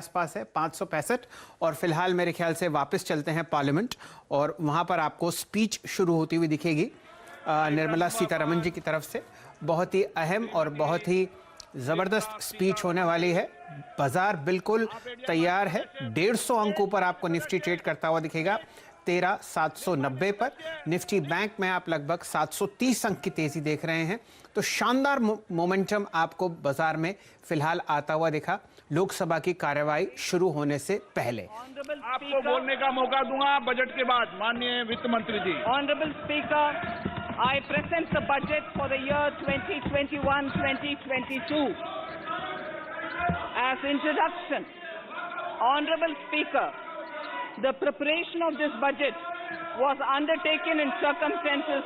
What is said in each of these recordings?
आसपास है 565 और फिलहाल मेरे ख्याल से वापस चलते हैं पार्लियामेंट और वहां पर आपको स्पीच शुरू होती हुई दिखेगी निर्मला सीतारमण जी की तरफ से। बहुत ही अहम और बहुत ही जबरदस्त स्पीच होने वाली है। बाजार बिल्कुल तैयार है। 150 अंकों पर आपको निफ्टी ट्रेड करता हुआ दिखेगा 13,790 पर। निफ्टी बैंक में आप लगभग 730 अंक की तेजी देख रहे हैं। तो शानदार मोमेंटम आपको बाजार में फिलहाल आता हुआ दिखा लोकसभा की कार्यवाही शुरू होने से पहले। आपको बोलने का मौका दूंगा बजट के बाद, माननीय वित्त मंत्री जी। Honourable speaker, I present the budget for the year 2021-2022. As introduction, Honorable Speaker, the preparation of this budget was undertaken in circumstances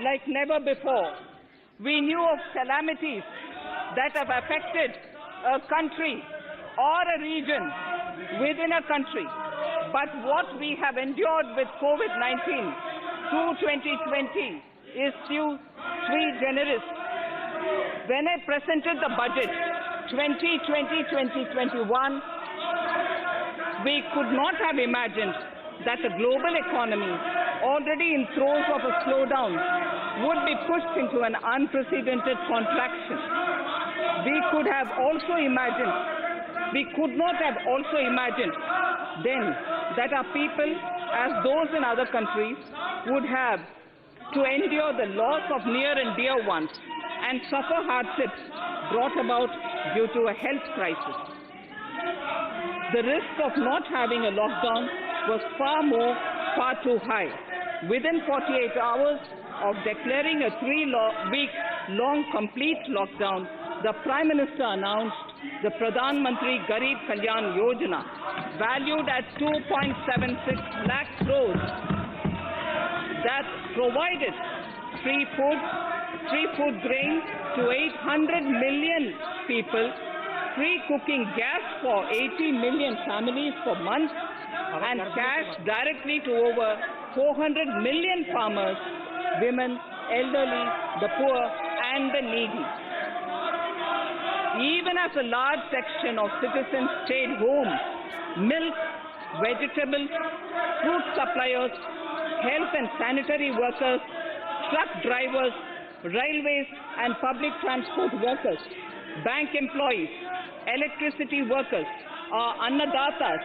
like never before. We knew of calamities that have affected a country or a region within a country. But what we have endured with COVID-19 through 2020 is sui generis. When I presented the budget 2020-2021, we could not have imagined that the global economy, already in throes of a slowdown, would be pushed into an unprecedented contraction. We could not have also imagined then that our people, as those in other countries, would have to endure the loss of near and dear ones and suffer hardships brought about due to a health crisis. The risk of not having a lockdown was far too high. Within 48 hours of declaring a 3-week-long complete lockdown, the Prime Minister announced the Pradhan Mantri Garib Kalyan Yojana, valued at 2.76 lakh crores, that provided free food grain to 800 million people, free cooking gas for 80 million families for months, and cash directly to over 400 million farmers, women, elderly, the poor, and the needy. Even as a large section of citizens stayed home, milk, vegetables, fruit suppliers, health and sanitary workers, truck drivers, railways and public transport workers, bank employees, electricity workers, annadatas,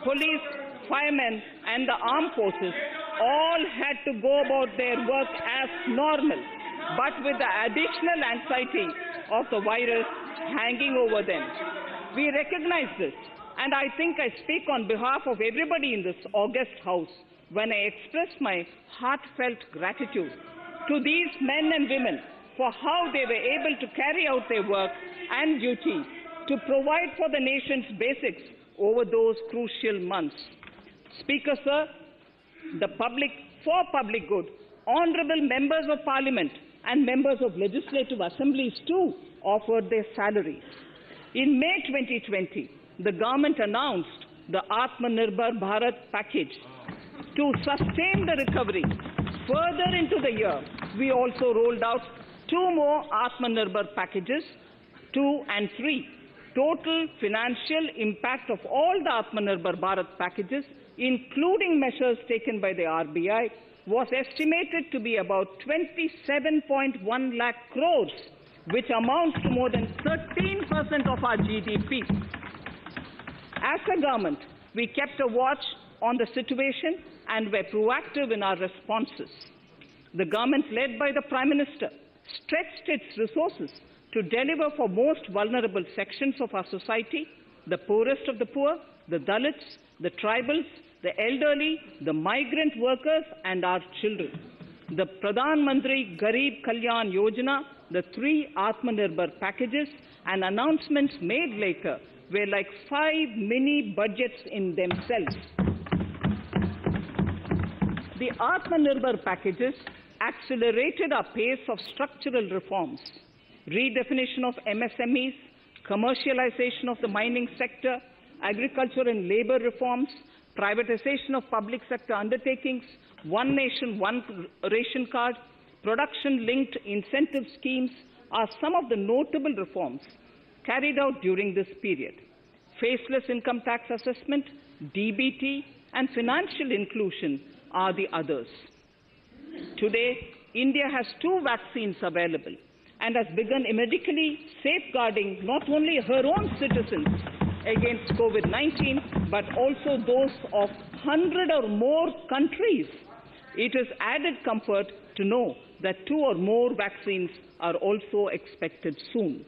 police, firemen and the armed forces all had to go about their work as normal, but with the additional anxiety of the virus hanging over them. We recognize this, and I think I speak on behalf of everybody in this august house when I express my heartfelt gratitude to these men and women for how they were able to carry out their work and duty to provide for the nation's basics over those crucial months. Speaker, sir, for public good, honorable members of parliament and members of legislative assemblies too offered their salaries. In May 2020, the government announced the Atmanirbhar Bharat package. To sustain the recovery further into the year, we also rolled out 2 more Atmanirbhar packages, 2 and 3. Total financial impact of all the Atmanirbhar Bharat packages, including measures taken by the RBI, was estimated to be about 27.1 lakh crores, which amounts to more than 13% of our GDP. As a government, we kept a watch on the situation and were proactive in our responses. The government, led by the Prime Minister, stretched its resources to deliver for most vulnerable sections of our society, the poorest of the poor, the Dalits, the tribals, the elderly, the migrant workers, and our children. The Pradhan Mantri Garib Kalyan Yojana, the 3 Atmanirbhar packages, and announcements made later were like 5 mini budgets in themselves. The Atmanirbhar packages accelerated our pace of structural reforms, redefinition of MSMEs, commercialization of the mining sector, agriculture and labor reforms, privatization of public sector undertakings, one nation, one ration card, production-linked incentive schemes are some of the notable reforms carried out during this period. faceless income tax assessment, DBT, and financial inclusion are the others. Today, India has 2 vaccines available and has begun medically safeguarding not only her own citizens against COVID-19, but also those of 100 or more countries. It is added comfort to know that 2 or more vaccines are also expected soon.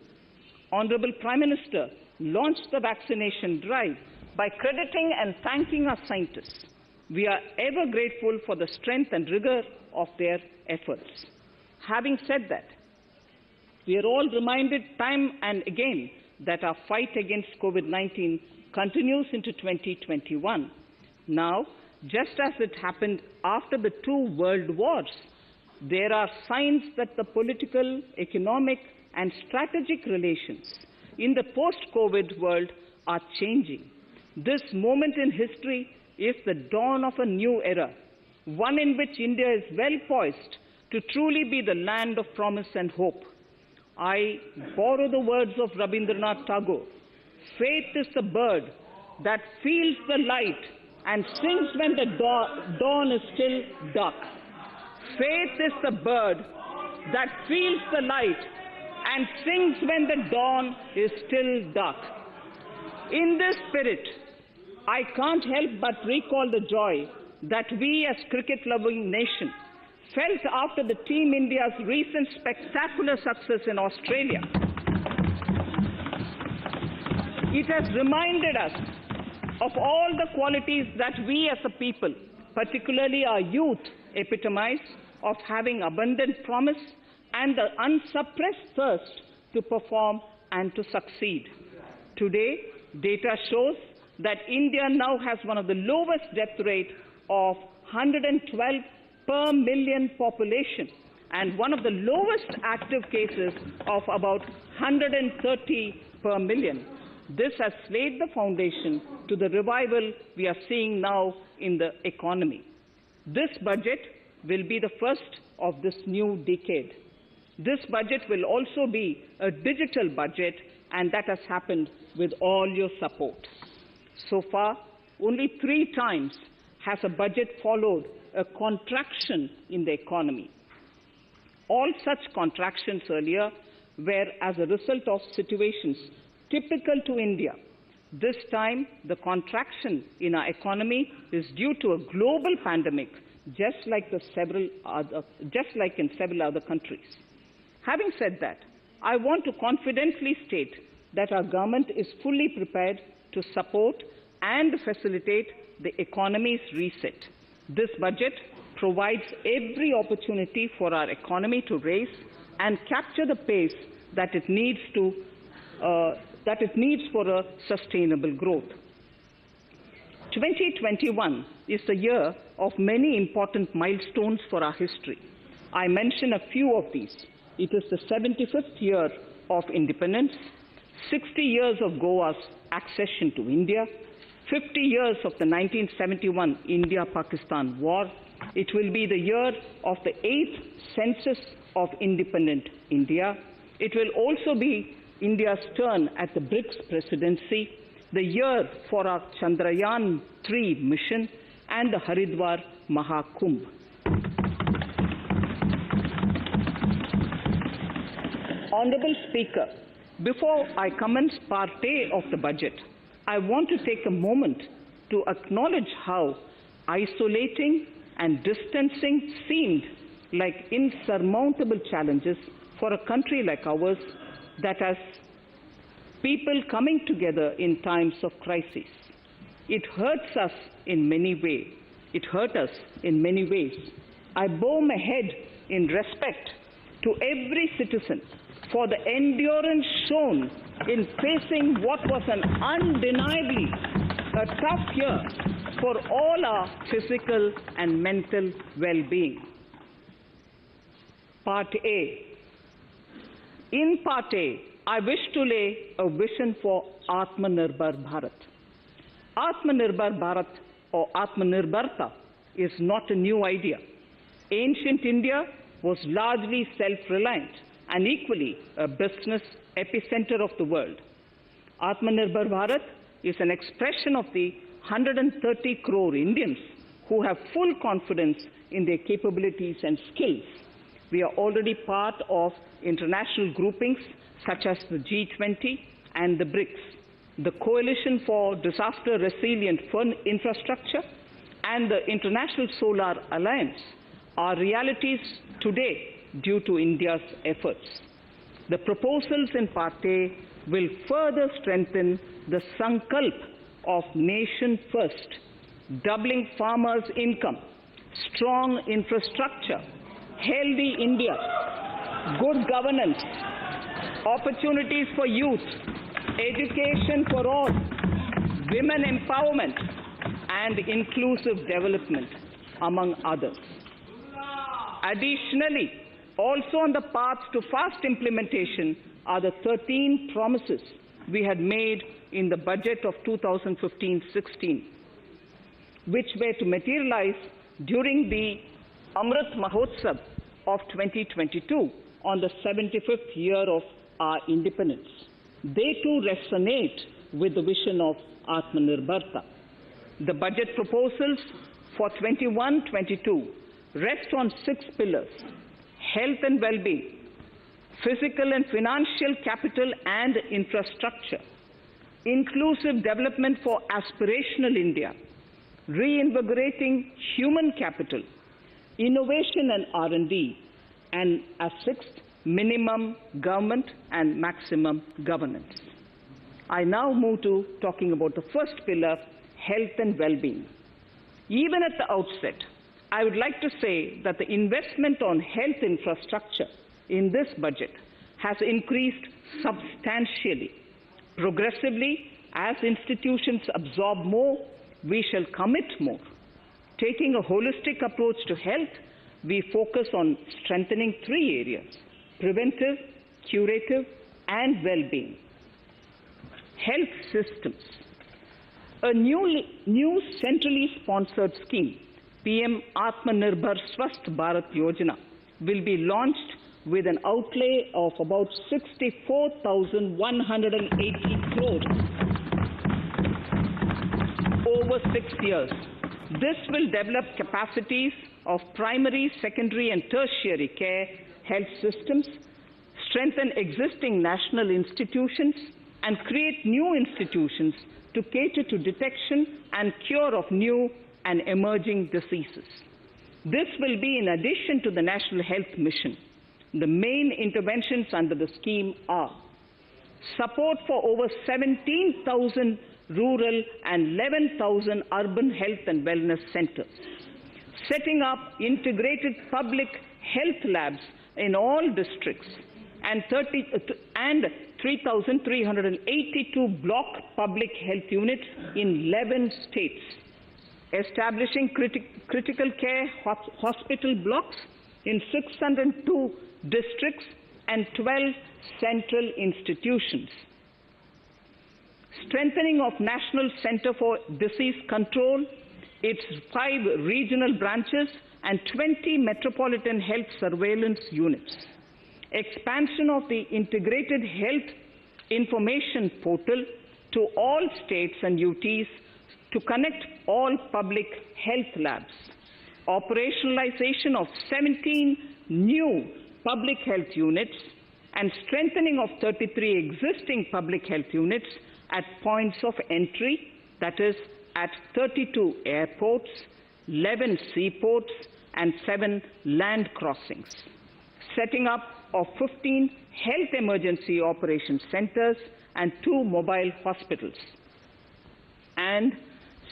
Honorable Prime Minister launched the vaccination drive by crediting and thanking our scientists. We are ever grateful for the strength and rigor of their efforts. Having said that, we are all reminded time and again that our fight against COVID-19 continues into 2021. Now, just as it happened after the 2 world wars, there are signs that the political, economic, and strategic relations in the post-COVID world are changing. This moment in history is the dawn of a new era, one in which India is well poised to truly be the land of promise and hope. I borrow the words of Rabindranath Tagore. Faith is the bird that feels the light and sings when the dawn is still dark. Faith is the bird that feels the light and sings when the dawn is still dark. In this spirit, I can't help but recall the joy that we as cricket-loving nation felt after the Team India's recent spectacular success in Australia. It has reminded us of all the qualities that we as a people, particularly our youth, epitomize of having abundant promise and the unsuppressed thirst to perform and to succeed. Today, data shows that India now has one of the lowest death rate of 112 per million population and one of the lowest active cases of about 130 per million. This has laid the foundation to the revival we are seeing now in the economy. This budget will be the first of this new decade. This budget will also be a digital budget, and that has happened with all your support. So far, only 3 times has a budget followed a contraction in the economy. All such contractions earlier were as a result of situations typical to India. This time, the contraction in our economy is due to a global pandemic, just like in several other countries. Having said that, I want to confidently state that our government is fully prepared to support and facilitate the economy's reset. This budget provides every opportunity for our economy to raise and capture the pace that it needs for a sustainable growth. 2021 is the year of many important milestones for our history. I mention a few of these. It is the 75th year of independence, 60 years of Goa's accession to India, 50 years of the 1971 India-Pakistan War. It will be the year of the 8th census of independent India. It will also be India's turn at the BRICS presidency, the year for our Chandrayaan-3 mission, and the Haridwar Mahakumbh. Honorable Speaker, before I commence Part A of the budget, I want to take a moment to acknowledge how isolating and distancing seemed like insurmountable challenges for a country like ours that has people coming together in times of crisis. It hurts us in many ways. I bow my head in respect to every citizen for the endurance shown in facing what was an undeniably a tough year for all our physical and mental well-being. Part A. In Part A, I wish to lay a vision for Atmanirbhar Bharat. Atmanirbhar Bharat or Atmanirbharta is not a new idea. Ancient India was largely self-reliant and equally a business epicenter of the world. Atmanirbhar Bharat is an expression of the 130 crore Indians who have full confidence in their capabilities and skills. We are already part of international groupings such as the G20 and the BRICS, the Coalition for Disaster Resilient Infrastructure, and the International Solar Alliance are realities today due to India's efforts. The proposals in Part A will further strengthen the sankalp of nation first, doubling farmers' income, strong infrastructure, healthy India, good governance, opportunities for youth, education for all, women empowerment, and inclusive development, among others. Additionally, also on the path to fast implementation are the 13 promises we had made in the budget of 2015-16, which were to materialize during the Amrit Mahotsav of 2022 on the 75th year of our independence. They too resonate with the vision of Atmanirbharta. The budget proposals for 21-22 rest on 6 pillars: health and well-being, physical and financial capital and infrastructure, inclusive development for aspirational India, reinvigorating human capital, innovation and R&D, and as 6th, minimum government and maximum governance. I now move to talking about the first pillar, health and well-being. Even at the outset, I would like to say that the investment on health infrastructure in this budget has increased substantially. Progressively, as institutions absorb more, we shall commit more. Taking a holistic approach to health, we focus on strengthening 3 areas: preventive, curative, and well-being. Health systems. A new centrally sponsored scheme, PM Atmanirbhar Swasth Bharat Yojana, will be launched with an outlay of about 64,180 crores over 6 years. This will develop capacities of primary, secondary, and tertiary care health systems, strengthen existing national institutions, and create new institutions to cater to detection and cure of new and emerging diseases. This will be in addition to the National Health Mission. The main interventions under the scheme are support for over 17,000 rural and 11,000 urban health and wellness centers, setting up integrated public health labs in all districts, and 3,382 block public health units in 11 states, establishing critical care hospital blocks in 602 districts and 12 central institutions, strengthening of National Center for Disease Control, its 5 regional branches and 20 metropolitan health surveillance units, expansion of the integrated health information portal to all states and UTs to connect all public health labs, operationalization of 17 new public health units, and strengthening of 33 existing public health units at points of entry, that is, at 32 airports, 11 seaports, and 7 land crossings, setting up of 15 health emergency operations centers and 2 mobile hospitals, and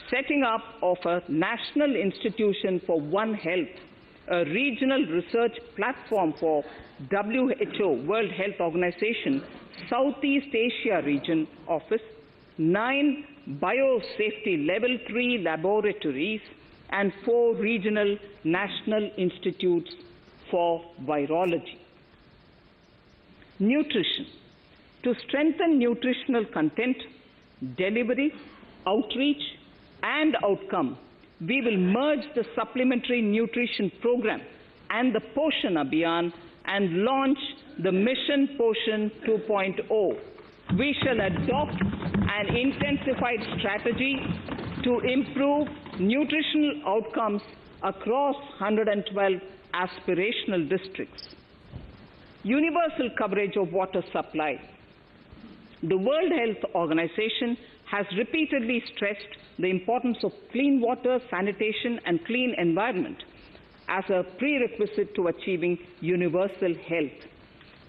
setting up of a National Institution for One Health, a regional research platform for WHO, World Health Organization, Southeast Asia Region Office, 9 biosafety level 3 laboratories, and 4 regional national institutes for virology. Nutrition. To strengthen nutritional content, delivery, outreach, and outcome, we will merge the Supplementary Nutrition Program and the Poshan Abhiyan and launch the Mission Poshan 2.0. We shall adopt an intensified strategy to improve nutritional outcomes across 112 aspirational districts. Universal coverage of water supply. The World Health Organization has repeatedly stressed the importance of clean water, sanitation, and clean environment as a prerequisite to achieving universal health.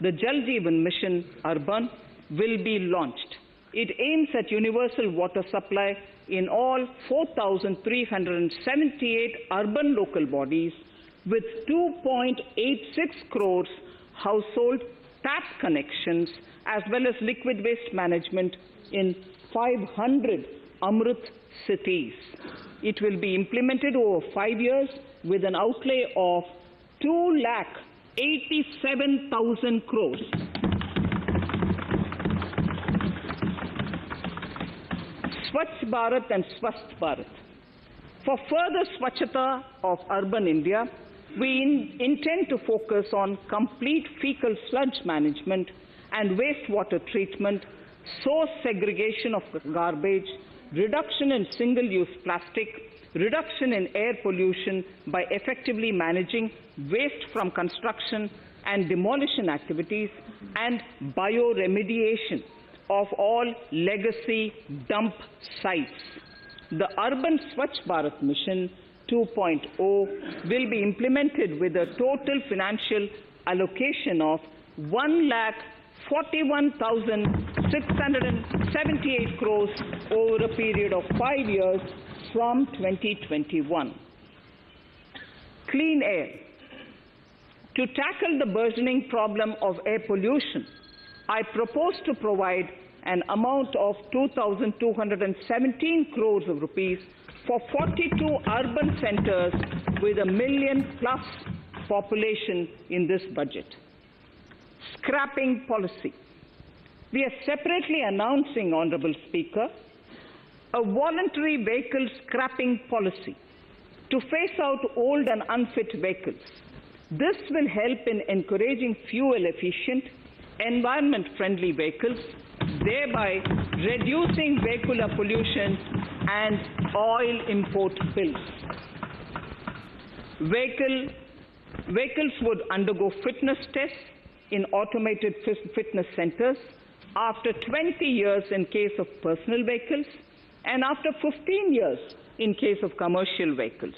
The Jal Jeevan Mission Urban will be launched. It aims at universal water supply in all 4,378 urban local bodies with 2.86 crores household tap connections, as well as liquid waste management in 500 Amrit cities. It will be implemented over 5 years with an outlay of 2,87,000 crores. Swachh Bharat and Swasth Bharat. For further Swachhata of urban India, we intend to focus on complete fecal sludge management and wastewater treatment, source segregation of garbage, reduction in single-use plastic, reduction in air pollution by effectively managing waste from construction and demolition activities, and bioremediation of all legacy dump sites. The Urban Swachh Bharat Mission 2.0 will be implemented with a total financial allocation of 1,41,678 crores over a period of 5 years from 2021. Clean air. To tackle the burgeoning problem of air pollution, I propose to provide an amount of 2,217 crores of rupees for 42 urban centers with a million-plus population in this budget. Scrapping policy. We are separately announcing, Honorable Speaker, a voluntary vehicle scrapping policy to phase out old and unfit vehicles. This will help in encouraging fuel-efficient, environment-friendly vehicles, thereby reducing vehicular pollution and oil import bills. Vehicles would undergo fitness tests in automated fitness centers after 20 years in case of personal vehicles and after 15 years in case of commercial vehicles.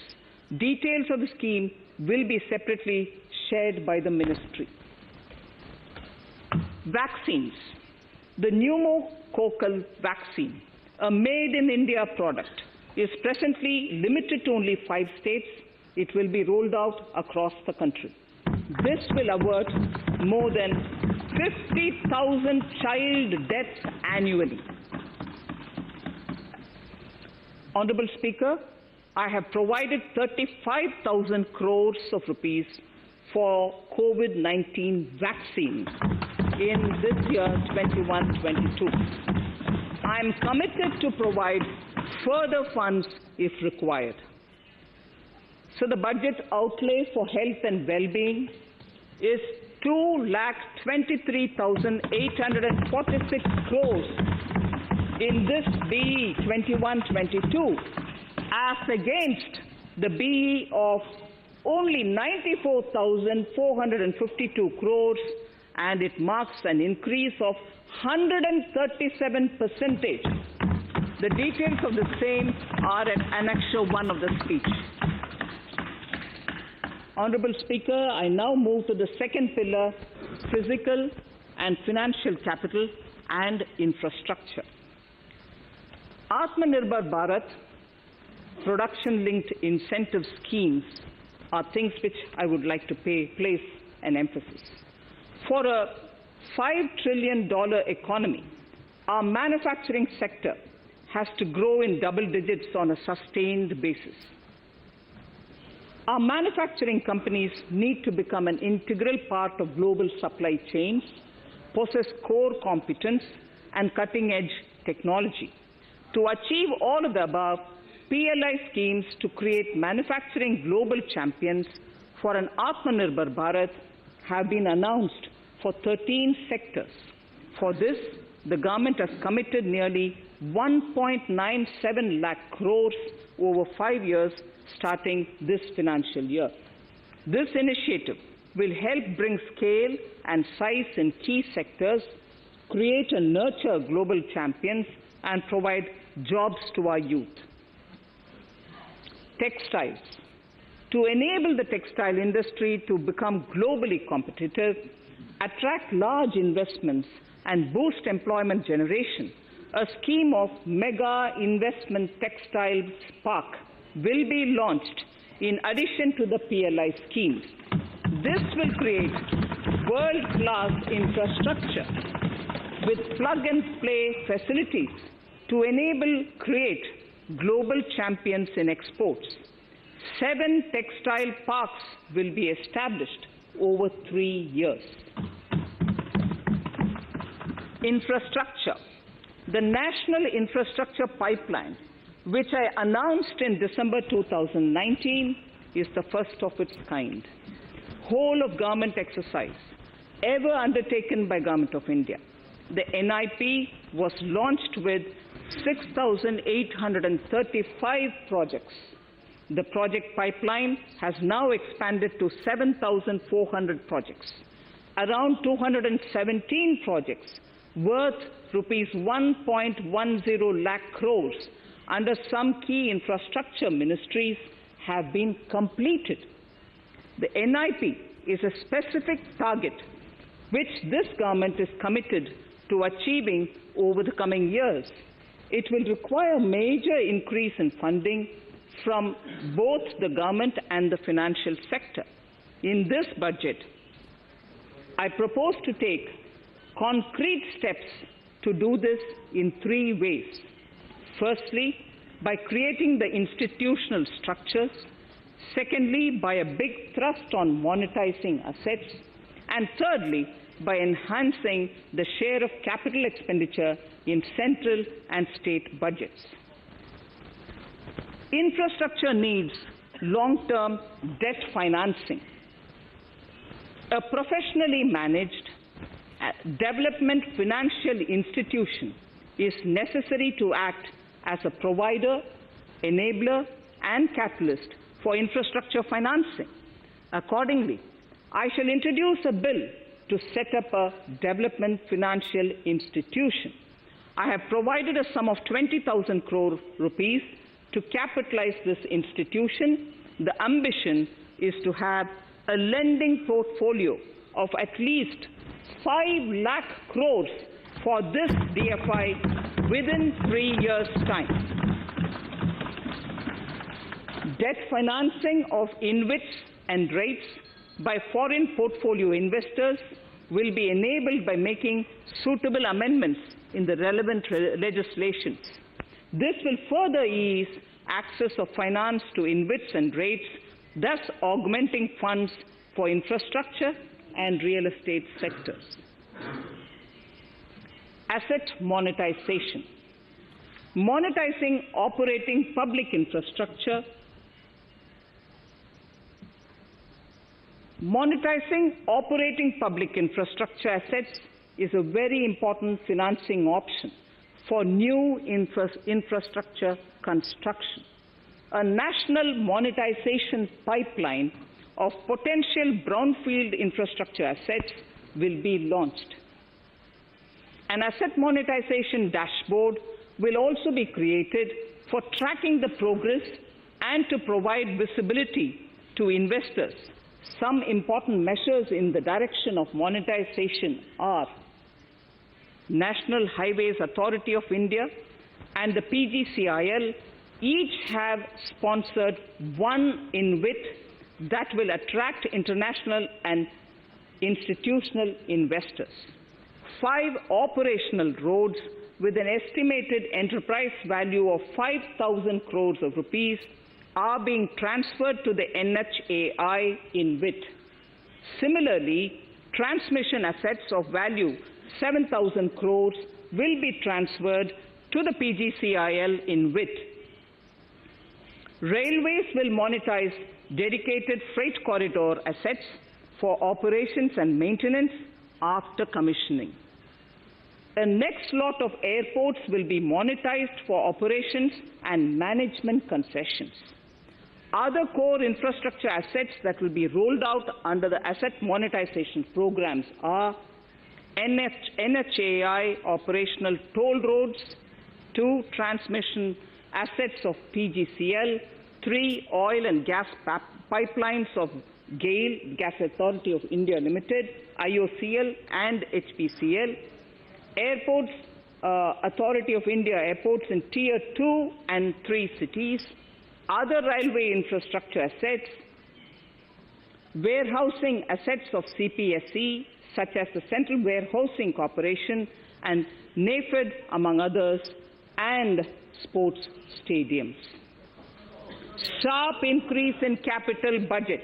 Details of the scheme will be separately shared by the ministry. Vaccines. The pneumococcal vaccine, a made-in-India product, is presently limited to only 5 states. It will be rolled out across the country. This will avert more than 50,000 child deaths annually. Honorable Speaker, I have provided 35,000 crores of rupees for COVID-19 vaccines in this year 21-22. I am committed to provide further funds if required. So the budget outlay for health and well-being is 2,23,846 crores in this BE 21-22, as against the BE of only 94,452 crores, and it marks an increase of 137%. The details of the same are at Annexure 1 of the speech. Honorable Speaker, I now move to the second pillar, physical and financial capital and infrastructure. Atmanirbhar Bharat, production-linked incentive schemes are things which I would like to place an emphasis. For a $5 trillion economy, our manufacturing sector has to grow in double digits on a sustained basis. Our manufacturing companies need to become an integral part of global supply chains, possess core competence and cutting-edge technology. To achieve all of the above, PLI schemes to create manufacturing global champions for an Atmanirbhar Bharat have been announced for 13 sectors. For this, the government has committed nearly 1.97 lakh crores over 5 years starting this financial year. This initiative will help bring scale and size in key sectors, create and nurture global champions, and provide jobs to our youth. Textiles. To enable the textile industry to become globally competitive, attract large investments, and boost employment generation, a scheme of Mega Investment Textiles Park will be launched in addition to the PLI scheme. This will create world-class infrastructure with plug-and-play facilities to create global champions in exports. 7 textile parks will be established over 3 years. Infrastructure. The National Infrastructure Pipeline, which I announced in December 2019, is the first of its kind. Whole of government exercise ever undertaken by Government of India. The NIP was launched with 6,835 projects. The project pipeline has now expanded to 7,400 projects. Around 217 projects worth rupees 1.10 lakh crores under some key infrastructure ministries have been completed. The NIP is a specific target which this government is committed to achieving over the coming years. It will require major increase in funding from both the government and the financial sector. In this budget, I propose to take concrete steps to do this in 3 ways. Firstly, by creating the institutional structures. Secondly, by a big thrust on monetizing assets. And thirdly, by enhancing the share of capital expenditure in central and state budgets. Infrastructure needs long-term debt financing. A professionally managed development financial institution is necessary to act as a provider, enabler, and catalyst for infrastructure financing. Accordingly, I shall introduce a bill to set up a development financial institution. I have provided a sum of 20,000 crore rupees to capitalize this institution. The ambition is to have a lending portfolio of at least 5 lakh crores for this DFI within 3 years' time. Debt financing of InvITs and rates by foreign portfolio investors will be enabled by making suitable amendments in the relevant legislations. This will further ease access of finance to InvITs and rates, thus augmenting funds for infrastructure and real estate sectors. Asset monetization. Monetizing operating public infrastructure. Monetizing operating public infrastructure assets is a very important financing option for new infrastructure construction. A national monetization pipeline of potential brownfield infrastructure assets will be launched. An asset monetization dashboard will also be created for tracking the progress and to provide visibility to investors. Some important measures in the direction of monetization are National Highways Authority of India and the PGCIL each have sponsored one InvIT that will attract international and institutional investors. 5 operational roads with an estimated enterprise value of 5,000 crores of rupees are being transferred to the NHAI InvIT. Similarly, transmission assets of value 7,000 crores will be transferred to the PGCIL InvIT. Railways will monetize dedicated freight corridor assets for operations and maintenance after commissioning. A next lot of airports will be monetized for operations and management concessions. Other core infrastructure assets that will be rolled out under the asset monetization programs are NHAI operational toll roads, 2 transmission assets of PGCL, 3 oil and gas pipelines of GAIL, Gas Authority of India Limited, IOCL and HPCL, Airports Authority of India airports in Tier 2 and 3 cities, other railway infrastructure assets, warehousing assets of CPSE, such as the Central Warehousing Corporation and NAFED, among others, and sports stadiums. Sharp increase in capital budget.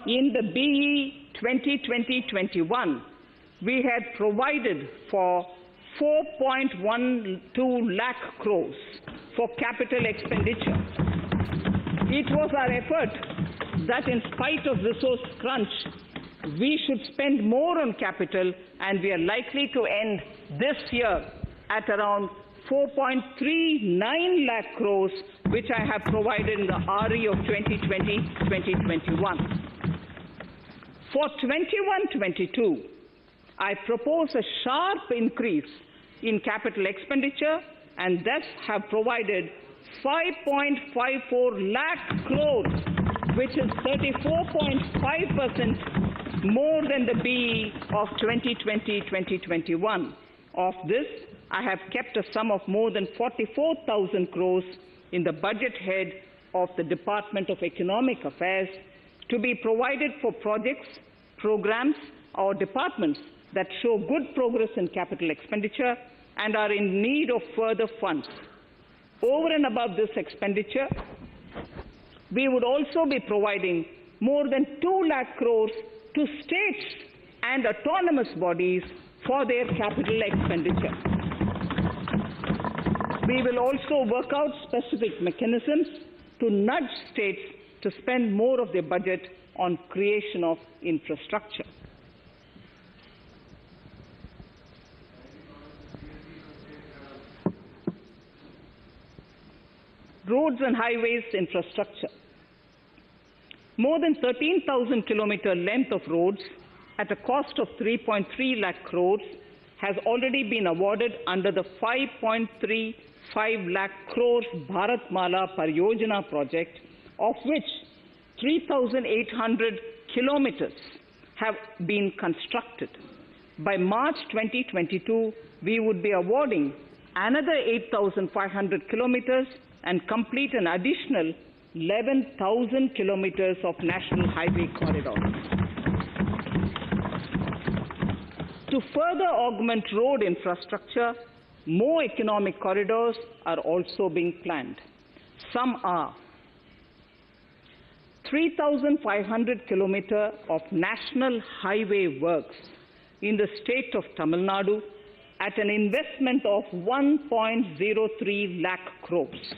In the BE 2020-21, we had provided for 4.12 lakh crores for capital expenditure. It was our effort that in spite of resource crunch, we should spend more on capital, and we are likely to end this year at around 4.39 lakh crores, which I have provided in the RE of 2020-2021. For 21-22, I propose a sharp increase in capital expenditure and thus have provided 5.54 lakh crores, which is 34.5% more than the BE of 2020-2021. Of this, I have kept a sum of more than 44,000 crores in the budget head of the Department of Economic Affairs to be provided for projects, programs, or departments that show good progress in capital expenditure and are in need of further funds. Over and above this expenditure, we would also be providing more than 2 lakh crores to states and autonomous bodies for their capital expenditure. We will also work out specific mechanisms to nudge states to spend more of their budget on creation of infrastructure. Roads and highways infrastructure. More than 13,000 kilometer length of roads at a cost of 3.3 lakh crores has already been awarded under the 5.35 lakh crores Bharatmala Pariyojana project, of which 3,800 kilometers have been constructed. By March 2022, we would be awarding another 8,500 kilometers and complete an additional 11,000 kilometers of national highway corridors. To further augment road infrastructure, more economic corridors are also being planned. Some are 3,500 kilometers of national highway works in the state of Tamil Nadu at an investment of 1.03 lakh crores.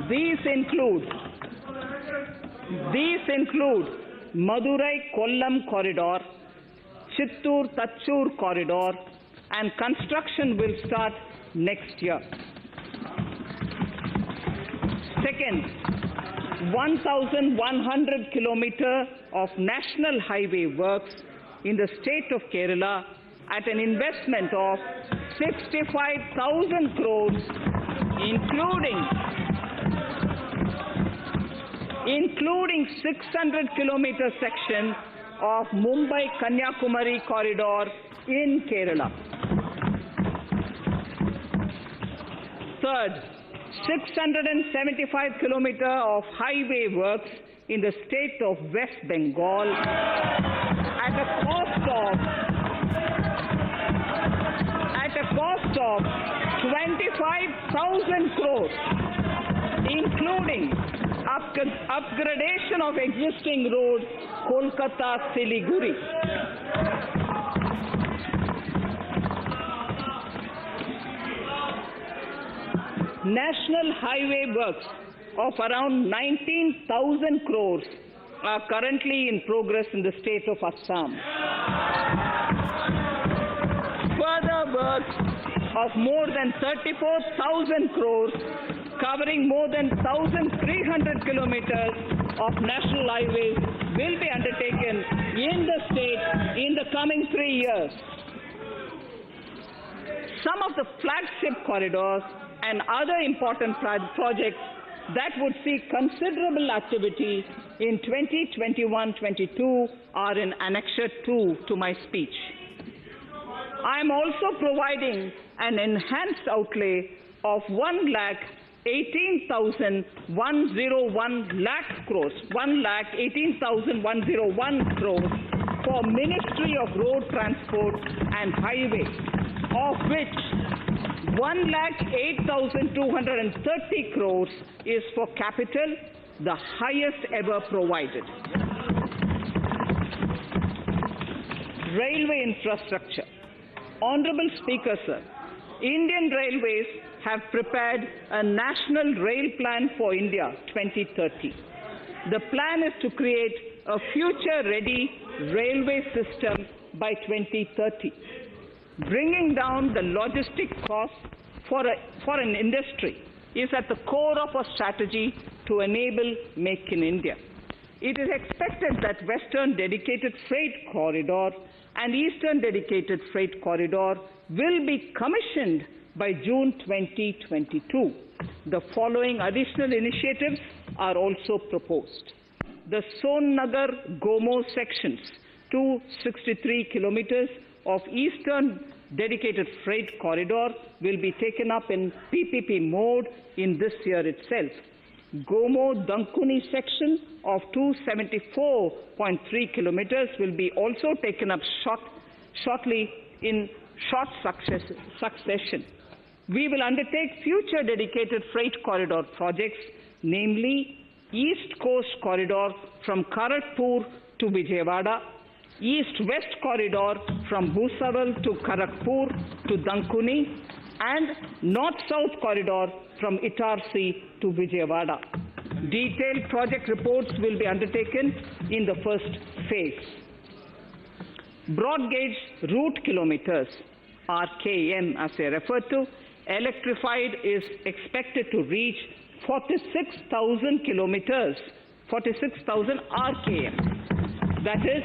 These include Madurai-Kollam corridor, Chittoor-Tachur corridor, and construction will start next year. Second, 1,100 kilometers of national highway works in the state of Kerala at an investment of 65,000 crores, including 600 kilometer section of Mumbai-Kanyakumari corridor in Kerala. Third, 675 kilometers of highway works in the state of West Bengal at a cost of 25,000 crores, including upgradation of existing road Kolkata-Siliguri. National highway works of around 19,000 crores are currently in progress in the state of Assam. worth of more than 34,000 crores, covering more than 1,300 kilometers of national highways, will be undertaken in the state in the coming 3 years. Some of the flagship corridors and other important projects that would see considerable activity in 2021-22 are in Annexure 2 to my speech. I am also providing an enhanced outlay of 1,18,101 crores, 1,18,101 crores for Ministry of Road Transport and Highways, of which 1,08,230 crores is for capital, the highest ever provided. Railway infrastructure. Honorable Speaker, sir, Indian Railways have prepared a National Rail Plan for India 2030. The plan is to create a future-ready railway system by 2030. Bringing down the logistic costs for an industry is at the core of our strategy to enable Make in India. It is expected that Western Dedicated Freight Corridor and Eastern Dedicated Freight Corridor will be commissioned by June 2022. The following additional initiatives are also proposed. The Sonnagar-Gomo sections, 263 kilometers of Eastern Dedicated Freight Corridor, will be taken up in PPP mode in this year itself. Gomo-Dankuni section of 274.3 kilometers will be also taken up shortly in short succession. We will undertake future dedicated freight corridor projects, namely East Coast Corridor from Kharagpur to Vijayawada, East-West Corridor from Bhusaval to Kharagpur to Dankuni, and North-South Corridor from Itarsi to Vijayawada. Detailed project reports will be undertaken in the first phase. Broad gauge route kilometers, RKM as I referred to, electrified is expected to reach 46,000 kilometers, 46,000 RKM. That is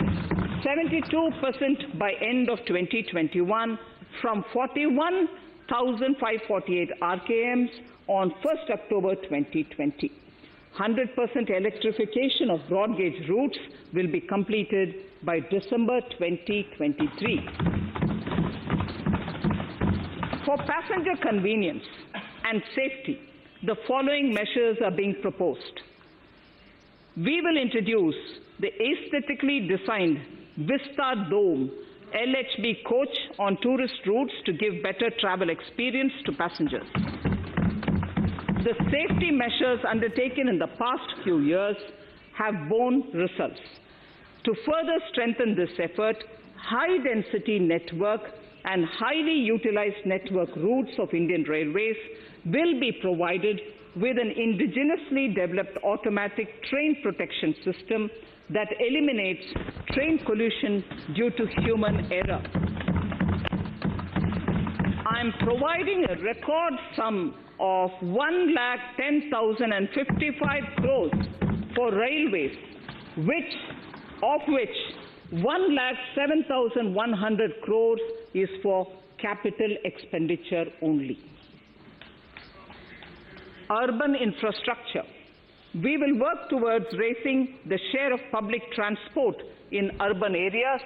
72% by end of 2021 from 41,548 RKMs on 1st October 2020. 100% electrification of broad gauge routes will be completed by December 2023. For passenger convenience and safety, the following measures are being proposed. We will introduce the aesthetically designed Vista Dome LHB coach on tourist routes to give better travel experience to passengers. The safety measures undertaken in the past few years have borne results. To further strengthen this effort, high-density network and highly utilized network routes of Indian Railways will be provided with an indigenously developed automatic train protection system that eliminates train collision due to human error. I am providing a record sum of 1,10,055 crores for railways, of which 1,07,100 crores is for capital expenditure only. Urban infrastructure. We will work towards raising the share of public transport in urban areas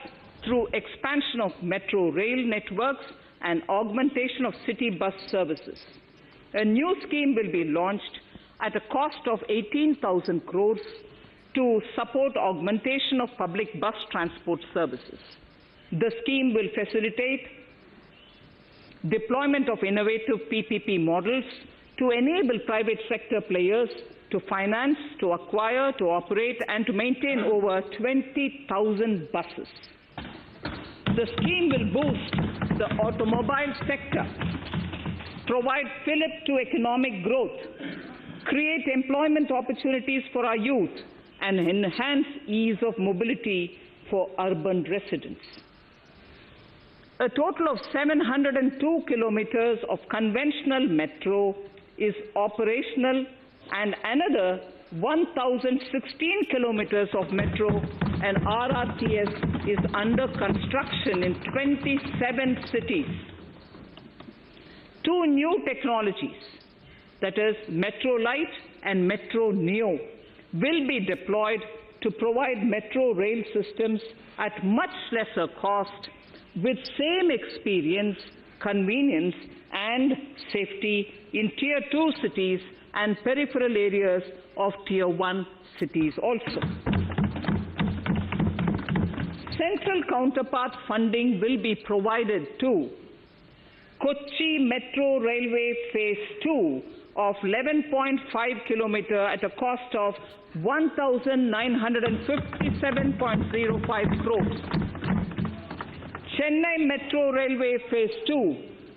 through expansion of metro rail networks and augmentation of city bus services. A new scheme will be launched at a cost of 18,000 crores to support augmentation of public bus transport services. The scheme will facilitate deployment of innovative PPP models to enable private sector players to finance, to acquire, to operate, and to maintain over 20,000 buses. The scheme will boost the automobile sector, provide fillip to economic growth, create employment opportunities for our youth, and enhance ease of mobility for urban residents. A total of 702 kilometers of conventional metro is operational, and another 1,016 kilometers of metro and RRTS is under construction in 27 cities. Two new technologies, that is Metro Light and Metro Neo, will be deployed to provide metro rail systems at much lesser cost with same experience, convenience, and safety in Tier 2 cities and peripheral areas of Tier 1 cities also. Central counterpart funding will be provided to Kochi Metro Railway Phase 2 of 11.5 kilometer at a cost of 1,957.05 crores. Chennai Metro Railway Phase 2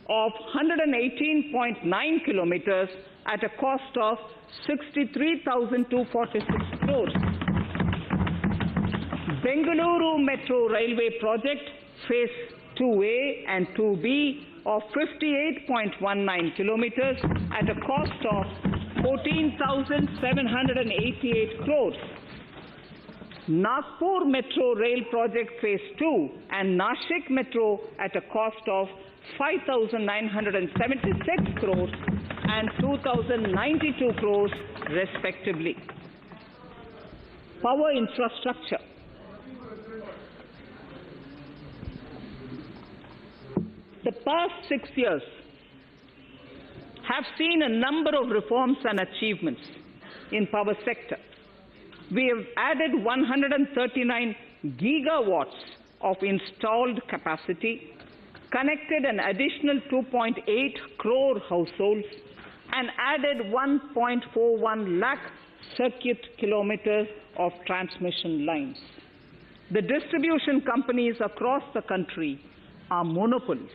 of 118.9 kilometers at a cost of 63,246 crores. Bengaluru Metro Railway Project Phase 2A and 2B of 58.19 kilometers at a cost of 14,788 crores. Nagpur Metro Rail Project Phase 2 and Nashik Metro at a cost of 5,976 crores and 2,092 crores respectively. Power infrastructure. The past 6 years have seen a number of reforms and achievements in power sector. We have added 139 gigawatts of installed capacity, connected an additional 2.8 crore households, and added 1.41 lakh circuit kilometers of transmission lines. The distribution companies across the country are monopolies,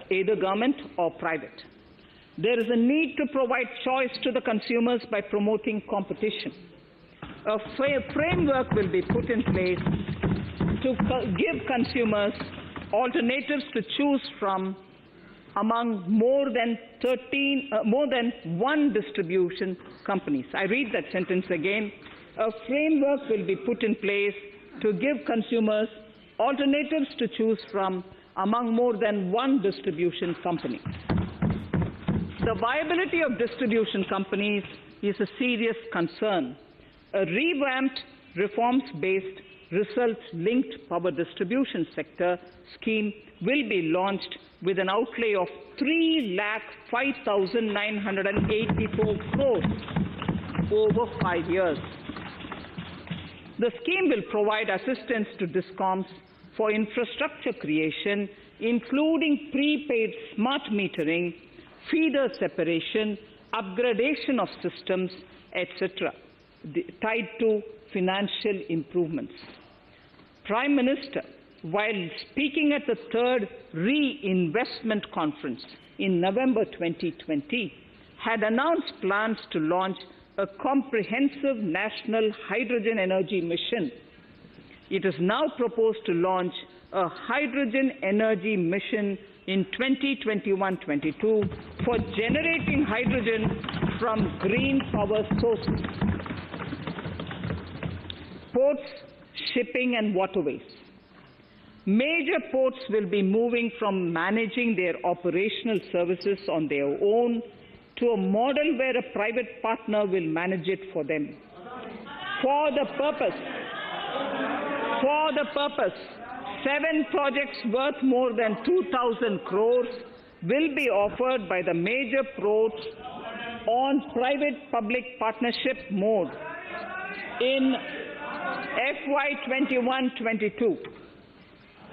either government or private. There is a need to provide choice to the consumers by promoting competition. A framework will be put in place to give consumers alternatives to choose from among more than one distribution companies. I read that sentence again. A framework will be put in place to give consumers alternatives to choose from among more than one distribution company. The viability of distribution companies is a serious concern. A revamped, reforms-based, results-linked power distribution sector scheme will be launched with an outlay of 3,05,984 crores over 5 years. The scheme will provide assistance to DISCOMs for infrastructure creation, including prepaid smart metering, feeder separation, upgradation of systems, etc., tied to financial improvements. Prime Minister, while speaking at the third reinvestment conference in November 2020, had announced plans to launch a comprehensive national hydrogen energy mission. It is now proposed to launch a hydrogen energy mission in 2021-22 for generating hydrogen from green power sources. Ports, shipping and waterways. Major ports will be moving from managing their operational services on their own to a model where a private partner will manage it for them. For the purpose, 7 projects worth more than 2,000 crores will be offered by the major ports on private-public partnership mode in FY 21-22.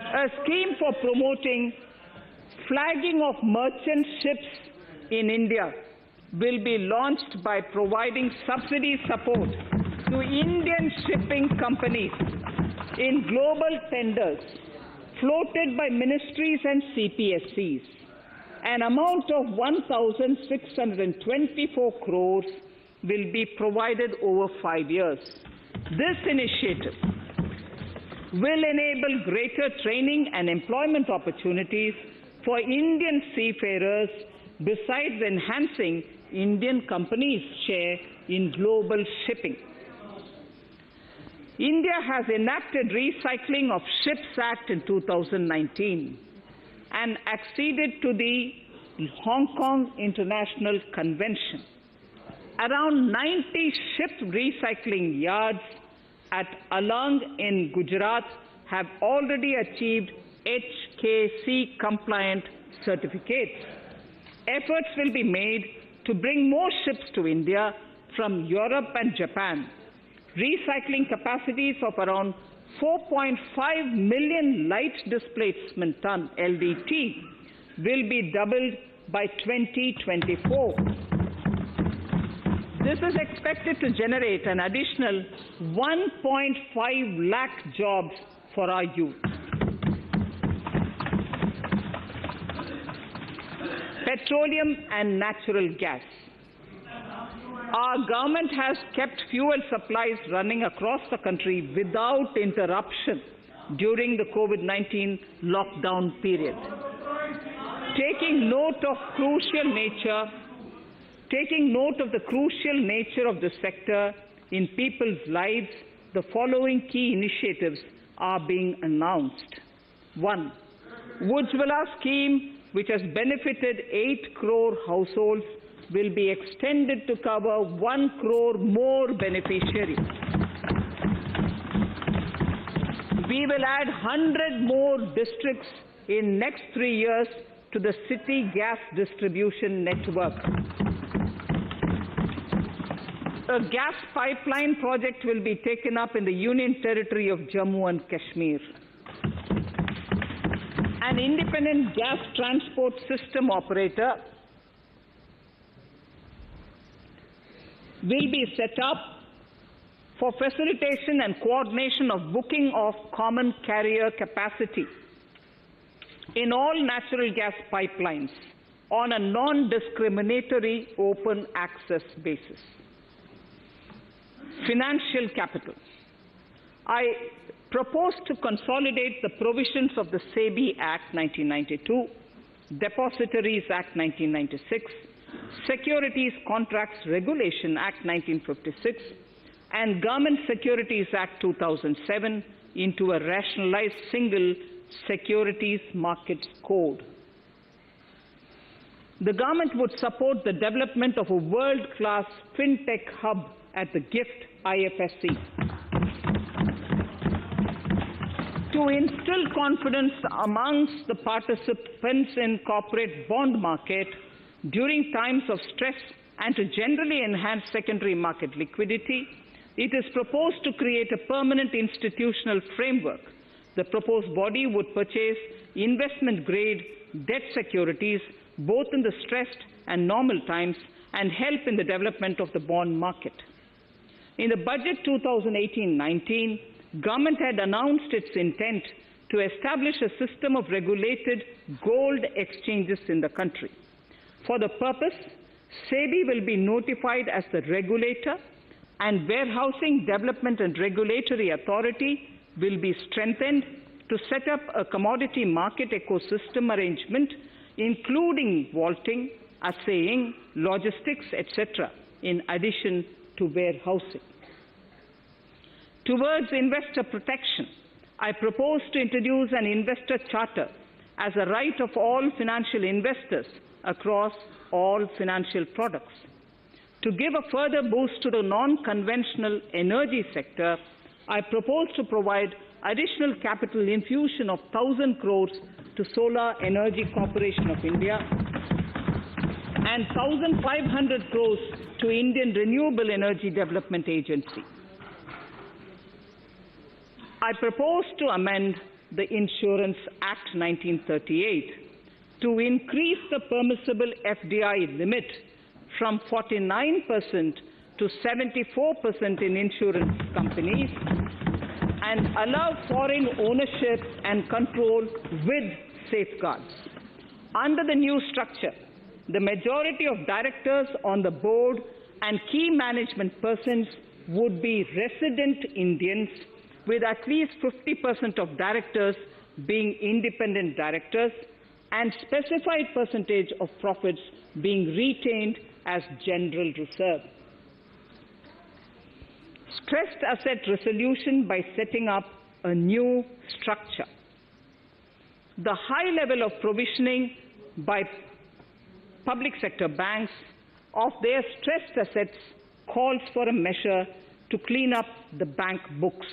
A scheme for promoting flagging of merchant ships in India will be launched by providing subsidy support to Indian shipping companies in global tenders floated by ministries and CPSCs. An amount of 1,624 crores will be provided over 5 years. This initiative will enable greater training and employment opportunities for Indian seafarers, besides enhancing Indian companies' share in global shipping. India has enacted Recycling of Ships Act in 2019 and acceded to the Hong Kong International Convention. Around 90 ship recycling yards at Alang in Gujarat have already achieved HKC compliant certificates. Efforts will be made to bring more ships to India from Europe and Japan. Recycling capacities of around 4.5 million light displacement ton LDT will be doubled by 2024. This is expected to generate an additional 1.5 lakh jobs for our youth. Petroleum and natural gas. Our government has kept fuel supplies running across the country without interruption during the COVID-19 lockdown period. Taking note of the crucial nature of the sector in people's lives, the following key initiatives are being announced. 1. Ujjwala scheme, which has benefited 8 crore households, will be extended to cover 1 crore more beneficiaries. We will add 100 more districts in next 3 years to the city gas distribution network. A gas pipeline project will be taken up in the Union Territory of Jammu and Kashmir. An independent gas transport system operator will be set up for facilitation and coordination of booking of common carrier capacity in all natural gas pipelines on a non-discriminatory open access basis. Financial capital. I propose to consolidate the provisions of the SEBI Act 1992, Depositories Act 1996, Securities Contracts Regulation Act 1956, and Government Securities Act 2007 into a rationalized single securities markets code. The government would support the development of a world-class fintech hub at the GIFT Ifsc. To instill confidence amongst the participants in corporate bond market during times of stress and to generally enhance secondary market liquidity, it is proposed to create a permanent institutional framework. The proposed body would purchase investment-grade debt securities both in the stressed and normal times and help in the development of the bond market. In the budget 2018-19, government had announced its intent to establish a system of regulated gold exchanges in the country. For the purpose, SEBI will be notified as the regulator, and Warehousing Development and Regulatory Authority will be strengthened to set up a commodity market ecosystem arrangement, including vaulting, assaying, logistics, etc., in addition to warehousing. Towards investor protection, I propose to introduce an investor charter as a right of all financial investors across all financial products. To give a further boost to the non-conventional energy sector, I propose to provide additional capital infusion of 1,000 crores to Solar Energy Corporation of India and 1,500 crores to Indian Renewable Energy Development Agency. I propose to amend the Insurance Act 1938 to increase the permissible FDI limit from 49% to 74% in insurance companies and allow foreign ownership and control with safeguards. Under the new structure, the majority of directors on the board and key management persons would be resident Indians with at least 50% of directors being independent directors and specified percentage of profits being retained as general reserve. Stressed asset resolution by setting up a new structure. The high level of provisioning by public sector banks of their stressed assets calls for a measure to clean up the bank books.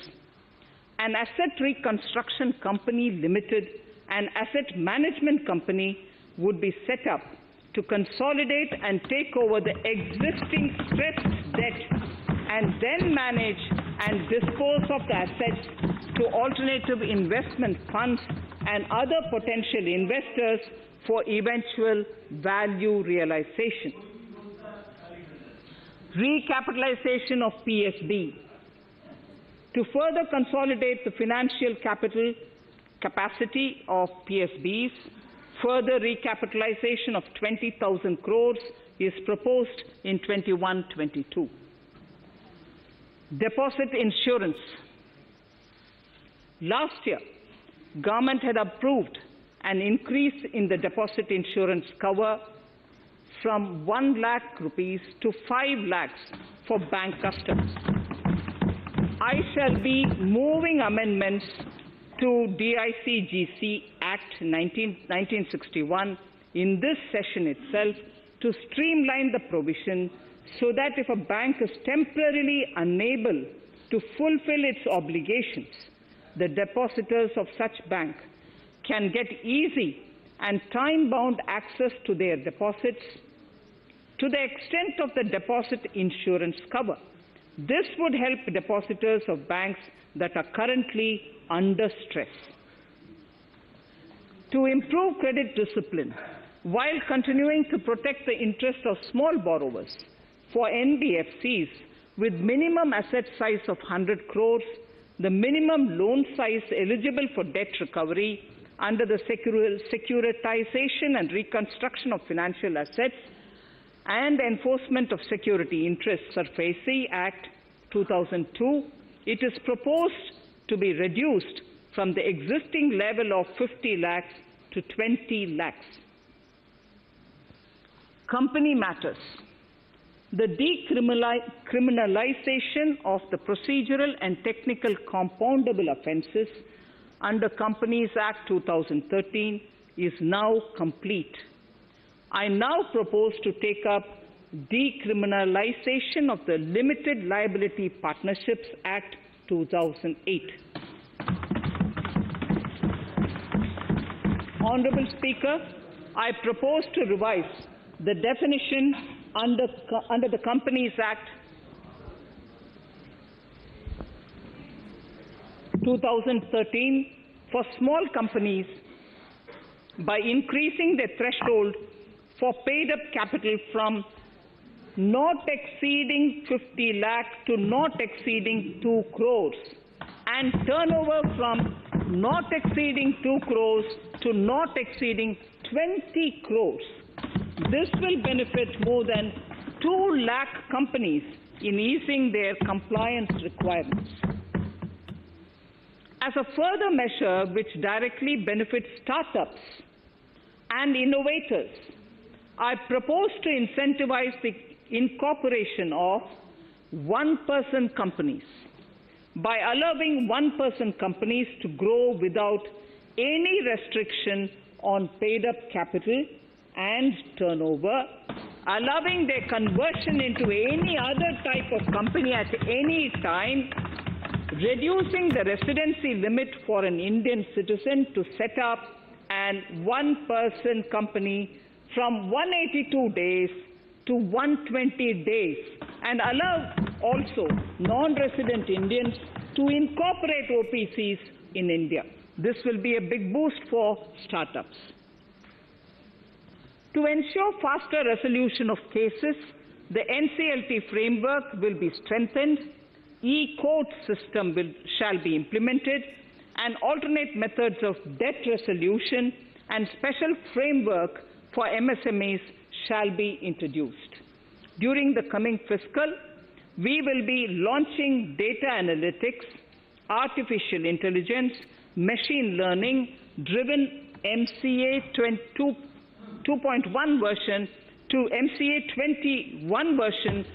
An asset reconstruction company limited, an asset management company would be set up to consolidate and take over the existing stressed debt and then manage and dispose of the assets to alternative investment funds and other potential investors for eventual value realization. Recapitalization of PSB. To further consolidate the financial capital capacity of PSBs, further recapitalization of 20,000 crores is proposed in 21-22. Deposit insurance. Last year, government had approved an increase in the deposit insurance cover from 1 lakh rupees to 5 lakhs for bank customers. I shall be moving amendments to DICGC Act 1961 in this session itself to streamline the provision so that if a bank is temporarily unable to fulfill its obligations, the depositors of such bank can get easy and time-bound access to their deposits to the extent of the deposit insurance cover. This would help depositors of banks that are currently under stress. To improve credit discipline, while continuing to protect the interests of small borrowers, for NBFCs with minimum asset size of 100 crores, the minimum loan size eligible for debt recovery under the Securitization and Reconstruction of Financial Assets and Enforcement of Security Interests, Ifsc Act 2002, it is proposed to be reduced from the existing level of 50 lakhs to 20 lakhs. Company matters. The decriminalization of the procedural and technical compoundable offences under Companies Act 2013 is now complete. I now propose to take up decriminalization of the Limited Liability Partnerships Act 2008. Honourable Speaker, I propose to revise the definition under the Companies Act 2013 for small companies by increasing the threshold for paid-up capital from not exceeding 50 lakh to not exceeding 2 crores and turnover from not exceeding 2 crores to not exceeding 20 crores. This will benefit more than 2 lakh companies in easing their compliance requirements. As a further measure which directly benefits startups and innovators, I propose to incentivize the incorporation of one-person companies by allowing one-person companies to grow without any restriction on paid-up capital and turnover, allowing their conversion into any other type of company at any time, reducing the residency limit for an Indian citizen to set up an one-person company from 182 days to 120 days, and allow also non-resident Indians to incorporate OPCs in India. This will be a big boost for startups. To ensure faster resolution of cases, the NCLT framework will be strengthened, e-court system shall be implemented, and alternate methods of debt resolution and special framework for MSMEs shall be introduced. During the coming fiscal, we will be launching data analytics, artificial intelligence, machine learning driven MCA 2.1 version to MCA 21 version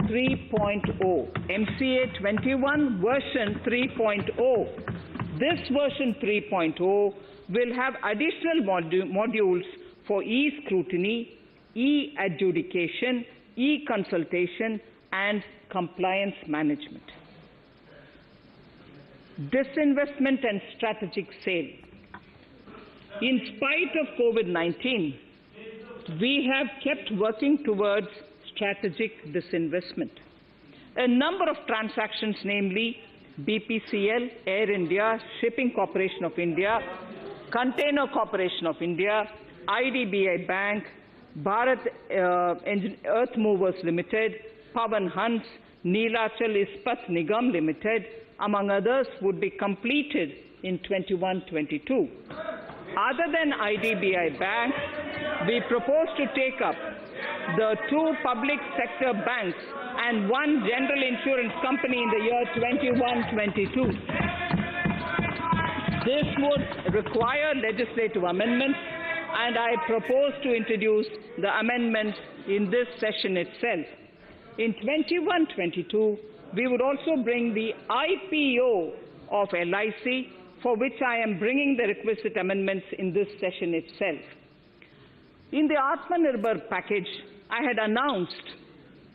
3.0. MCA 21 version 3.0. This version 3.0 will have additional modules for e-scrutiny, e-adjudication, e-consultation, and compliance management. Disinvestment and strategic sale. In spite of COVID-19, we have kept working towards strategic disinvestment. A number of transactions, namely BPCL, Air India, Shipping Corporation of India, Container Corporation of India, IDBI Bank, Bharat Earth Movers Limited, Pawan Hans, Neelachal Ispat Nigam Limited, among others, would be completed in 21-22. Other than IDBI Bank, we propose to take up the 2 public sector banks and 1 general insurance company in the year 21-22. This would require legislative amendments, and I propose to introduce the amendments in this session itself. In 21-22, we would also bring the IPO of LIC, for which I am bringing the requisite amendments in this session itself. In the Atmanirbhar package, I had announced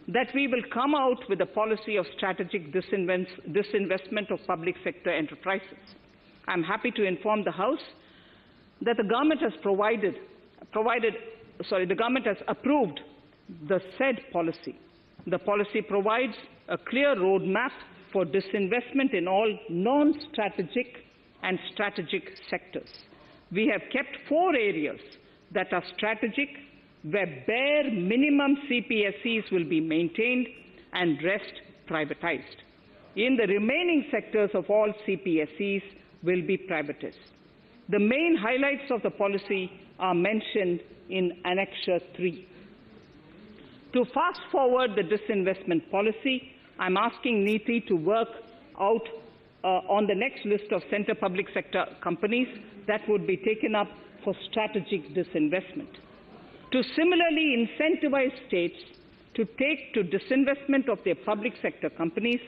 that we will come out with a policy of strategic disinvestment of public sector enterprises. I'm happy to inform the House that the government has the government has approved the said policy. The policy provides a clear roadmap for disinvestment in all non-strategic and strategic sectors. We have kept 4 areas that are strategic, where bare minimum CPSEs will be maintained and rest privatized. In the remaining sectors of all CPSEs will be privatized. The main highlights of the policy are mentioned in Annexure 3. To fast forward the disinvestment policy, I'm asking NITI to work out on the next list of centre public sector companies that would be taken up for strategic disinvestment. To similarly incentivize states to take to disinvestment of their public sector companies,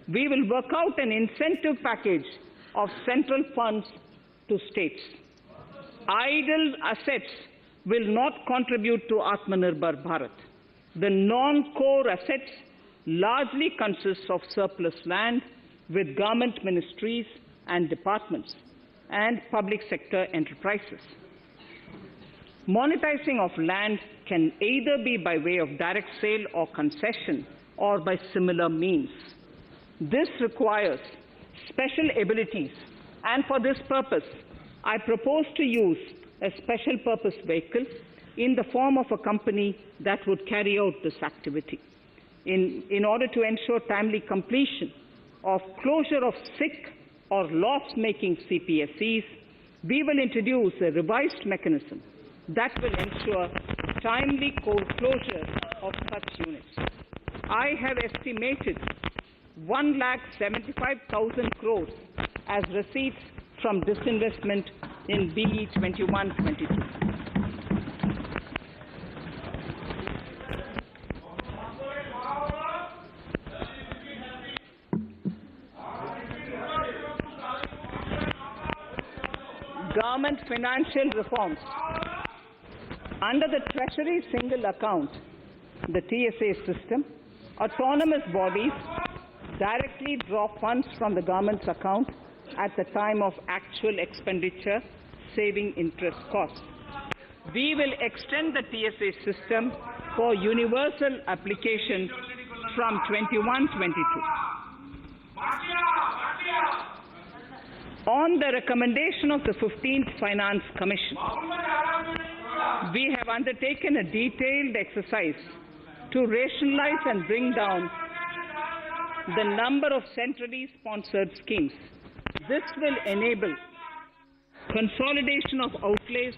we will work out an incentive package of central funds to states. Idle assets will not contribute to Atmanirbhar Bharat. The non-core assets largely consist of surplus land with government ministries and departments and public sector enterprises. Monetizing of land can either be by way of direct sale or concession, or by similar means. This requires special abilities, and for this purpose, I propose to use a special purpose vehicle in the form of a company that would carry out this activity. In order to ensure timely completion of closure of sick or loss-making CPSEs, we will introduce a revised mechanism that will ensure timely closure of such units. I have estimated 1,75,000 crores as receipts from disinvestment in BE 21-22. Government financial reforms. Under the Treasury Single Account, the TSA system, autonomous bodies directly draw funds from the government's account at the time of actual expenditure, saving interest costs. We will extend the TSA system for universal application from 21-22. On the recommendation of the 15th Finance Commission, we have undertaken a detailed exercise to rationalize and bring down the number of centrally sponsored schemes. This will enable consolidation of outlays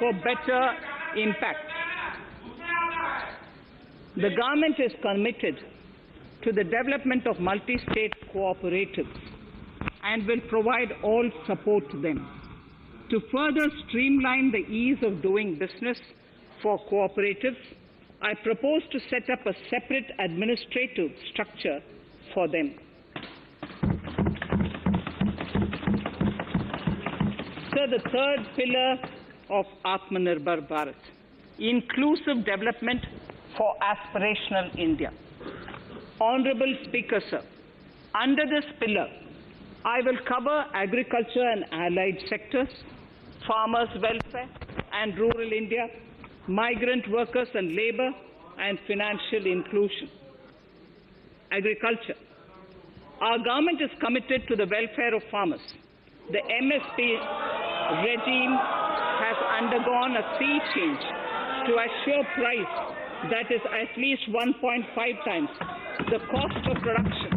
for better impact. The government is committed to the development of multi-state cooperatives. and will provide all support to them. To further streamline the ease of doing business for cooperatives, I propose to set up a separate administrative structure for them. So the third pillar of Atmanirbhar Bharat, inclusive development for aspirational India. Honorable Speaker, sir, under this pillar, I will cover agriculture and allied sectors, farmers' welfare and rural India, migrant workers and labor, and financial inclusion. Agriculture. Our government is committed to the welfare of farmers. The MSP regime has undergone a sea change to assure price that is at least 1.5 times the cost of production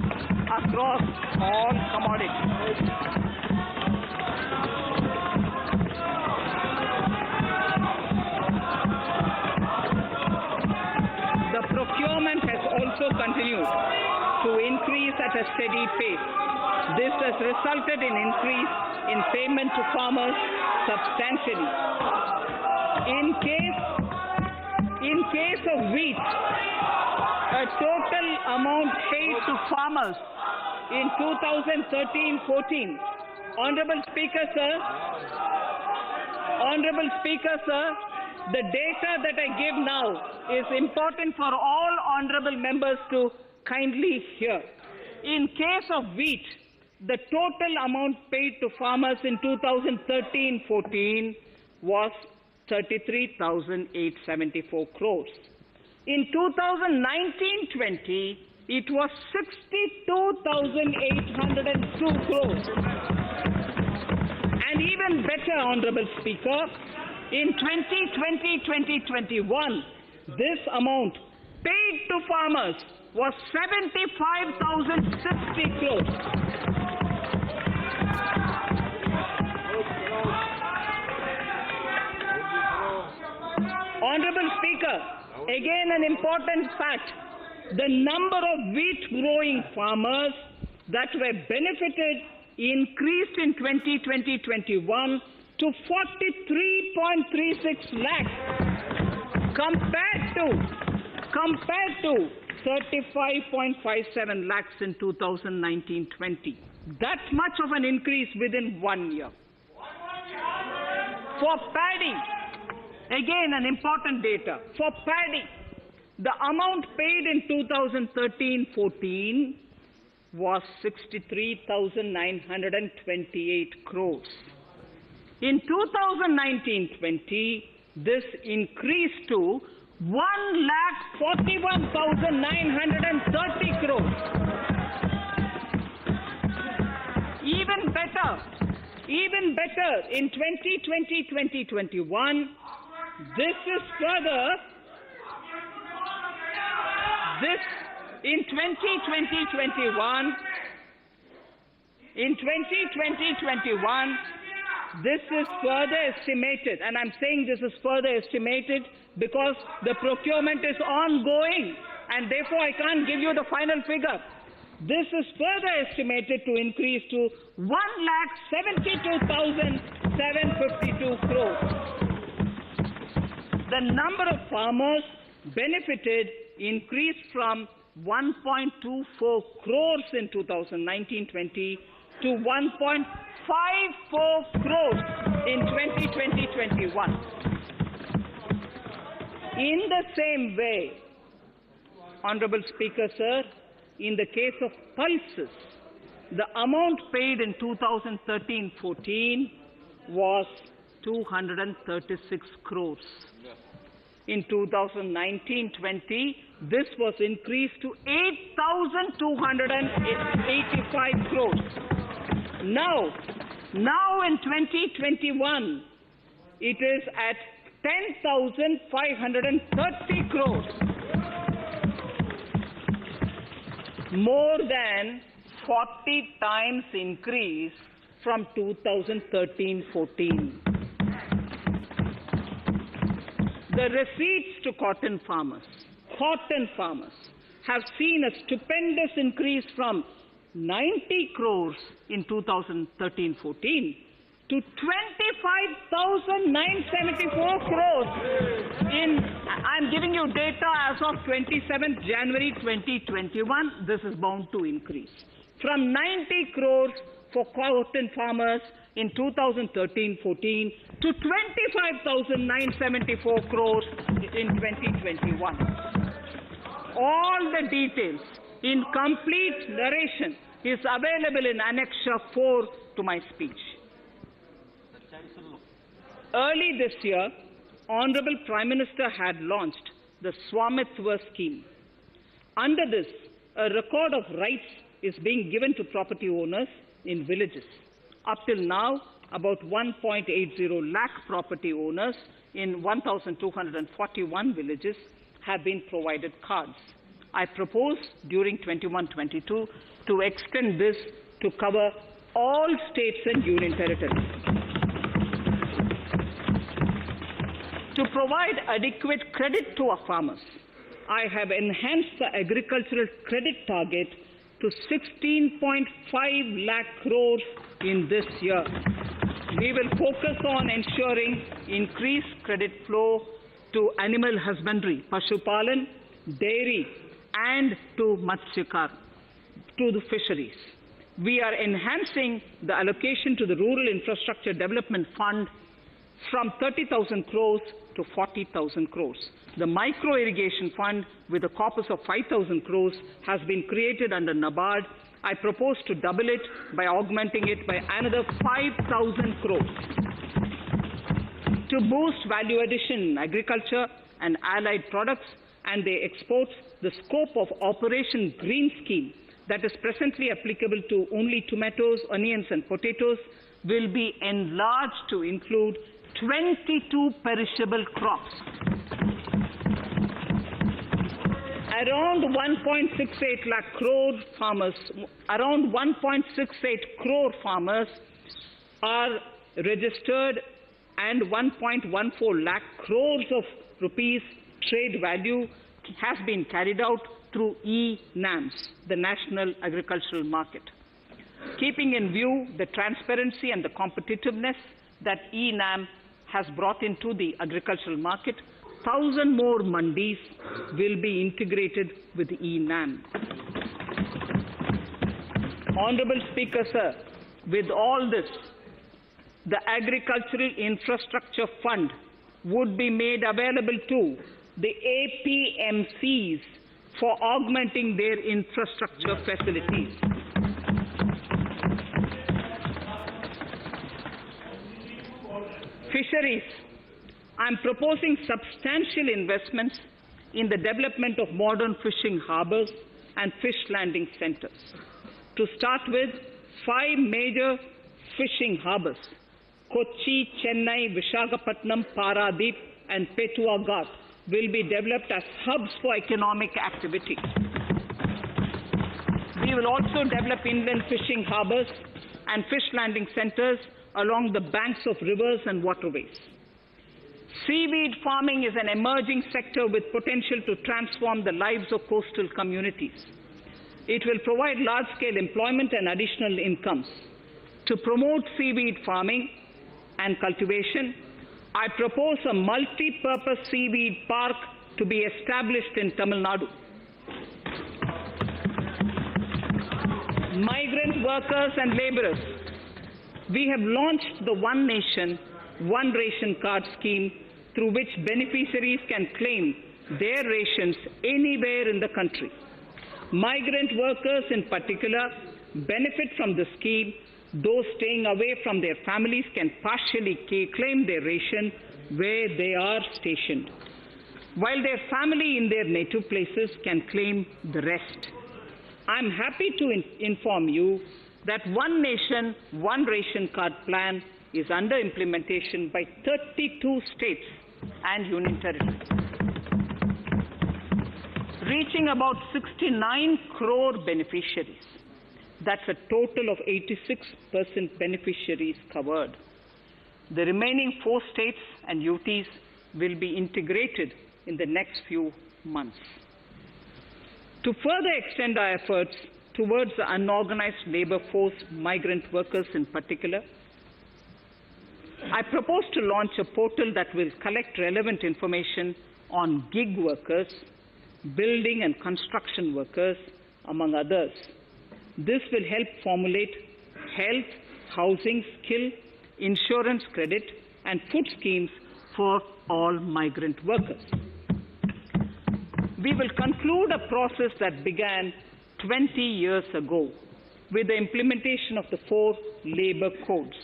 across all commodities. The procurement has also continued to increase at a steady pace. This has resulted in increase in payment to farmers substantially. In case of wheat, a total amount paid to farmers in 2013-14. Honorable Speaker, sir, the data that I give now is important for all honorable members to kindly hear. In case of wheat, the total amount paid to farmers in 2013-14 was 33,874 crores. In 2019-20, it was 62,802 crores. And even better, Honorable Speaker, in 2020-2021, this amount paid to farmers was 75,060 crores. Honorable Speaker, again an important fact, the number of wheat growing farmers that were benefited increased in 2020-21 to 43.36 lakhs compared to 35.57 lakhs in 2019-20. That much of an increase within 1 year. For paddy, again an important data. For paddy, the amount paid in 2013-14 was 63,928 crores. In 2019-20, this increased to 1,41,930 crores. Even better, in 2020-2021, in 2020-21, this is further estimated, and I'm saying this is further estimated because the procurement is ongoing, and therefore I can't give you the final figure. This is further estimated to increase to 1,72,752 crores. The number of farmers benefited increased from 1.24 crores in 2019-20 to 1.54 crores in 2020-21. In the same way, Honorable Speaker, sir, in the case of pulses, the amount paid in 2013-14 was 236 crores. In 2019-20, this was increased to 8,285 crores. Now in 2021, it is at 10,530 crores. More than 40 times increase from 2013-14. The receipts to cotton farmers have seen a stupendous increase from 90 crores in 2013-14 to 25,974 crores I'm giving you data as of 27th January 2021. This is bound to increase. From 90 crores for cotton farmers in 2013-14 to 25,974 crores in 2021. All the details in complete narration is available in Annexure 4 to my speech. Early this year, Honorable Prime Minister had launched the Swamitwa scheme. Under this, a record of rights is being given to property owners in villages. Up till now, about 1.80 lakh property owners in 1,241 villages have been provided cards. I propose during 21-22 to extend this to cover all states and union territories. To provide adequate credit to our farmers, I have enhanced the agricultural credit target to 16.5 lakh crores in this year. We will focus on ensuring increased credit flow to animal husbandry, Pashupalan, dairy, and to Matsyakar, to the fisheries. We are enhancing the allocation to the Rural Infrastructure Development Fund from 30,000 crores to 40,000 crores. The Micro Irrigation Fund, with a corpus of 5,000 crores, has been created under NABARD. I propose to double it by augmenting it by another 5,000 crores. To boost value addition in agriculture and allied products and their exports, the scope of Operation Green Scheme that is presently applicable to only tomatoes, onions, and potatoes will be enlarged to include 22 perishable crops. Around 1.68 lakh crore farmers, around 1.68 crore farmers are registered, and 1.14 lakh crores of rupees trade value has been carried out through e-NAMs, the National Agricultural Market. Keeping in view the transparency and the competitiveness that e-NAM has brought into the agricultural market, 1,000 more mandis will be integrated with e-NAM. Honorable Speaker, sir, with all this, the Agricultural Infrastructure Fund would be made available to the APMCs for augmenting their infrastructure facilities. Fisheries. I'm proposing substantial investments in the development of modern fishing harbors and fish landing centers. To start with, 5 major fishing harbors, Kochi, Chennai, Visakhapatnam, Paradip, and Petua Ghat, will be developed as hubs for economic activity. We will also develop inland fishing harbors and fish landing centers along the banks of rivers and waterways. Seaweed farming is an emerging sector with potential to transform the lives of coastal communities. It will provide large-scale employment and additional incomes. To promote seaweed farming and cultivation, I propose a multi-purpose seaweed park to be established in Tamil Nadu. Migrant workers and laborers. We have launched the One Nation, One Ration Card scheme, through which beneficiaries can claim their rations anywhere in the country. Migrant workers in particular benefit from the scheme. Those staying away from their families can partially claim their ration where they are stationed, while their family in their native places can claim the rest. I'm happy to inform you that One Nation, One Ration Card plan is under implementation by 32 states and union territories, reaching about 69 crore beneficiaries. That's a total of 86% beneficiaries covered. The remaining 4 states and UTs will be integrated in the next few months. To further extend our efforts, towards the unorganized labor force, migrant workers in particular. I propose to launch a portal that will collect relevant information on gig workers, building and construction workers, among others. This will help formulate health, housing, skill, insurance credit, and food schemes for all migrant workers. We will conclude a process that began 20 years ago with the implementation of the 4 labor codes.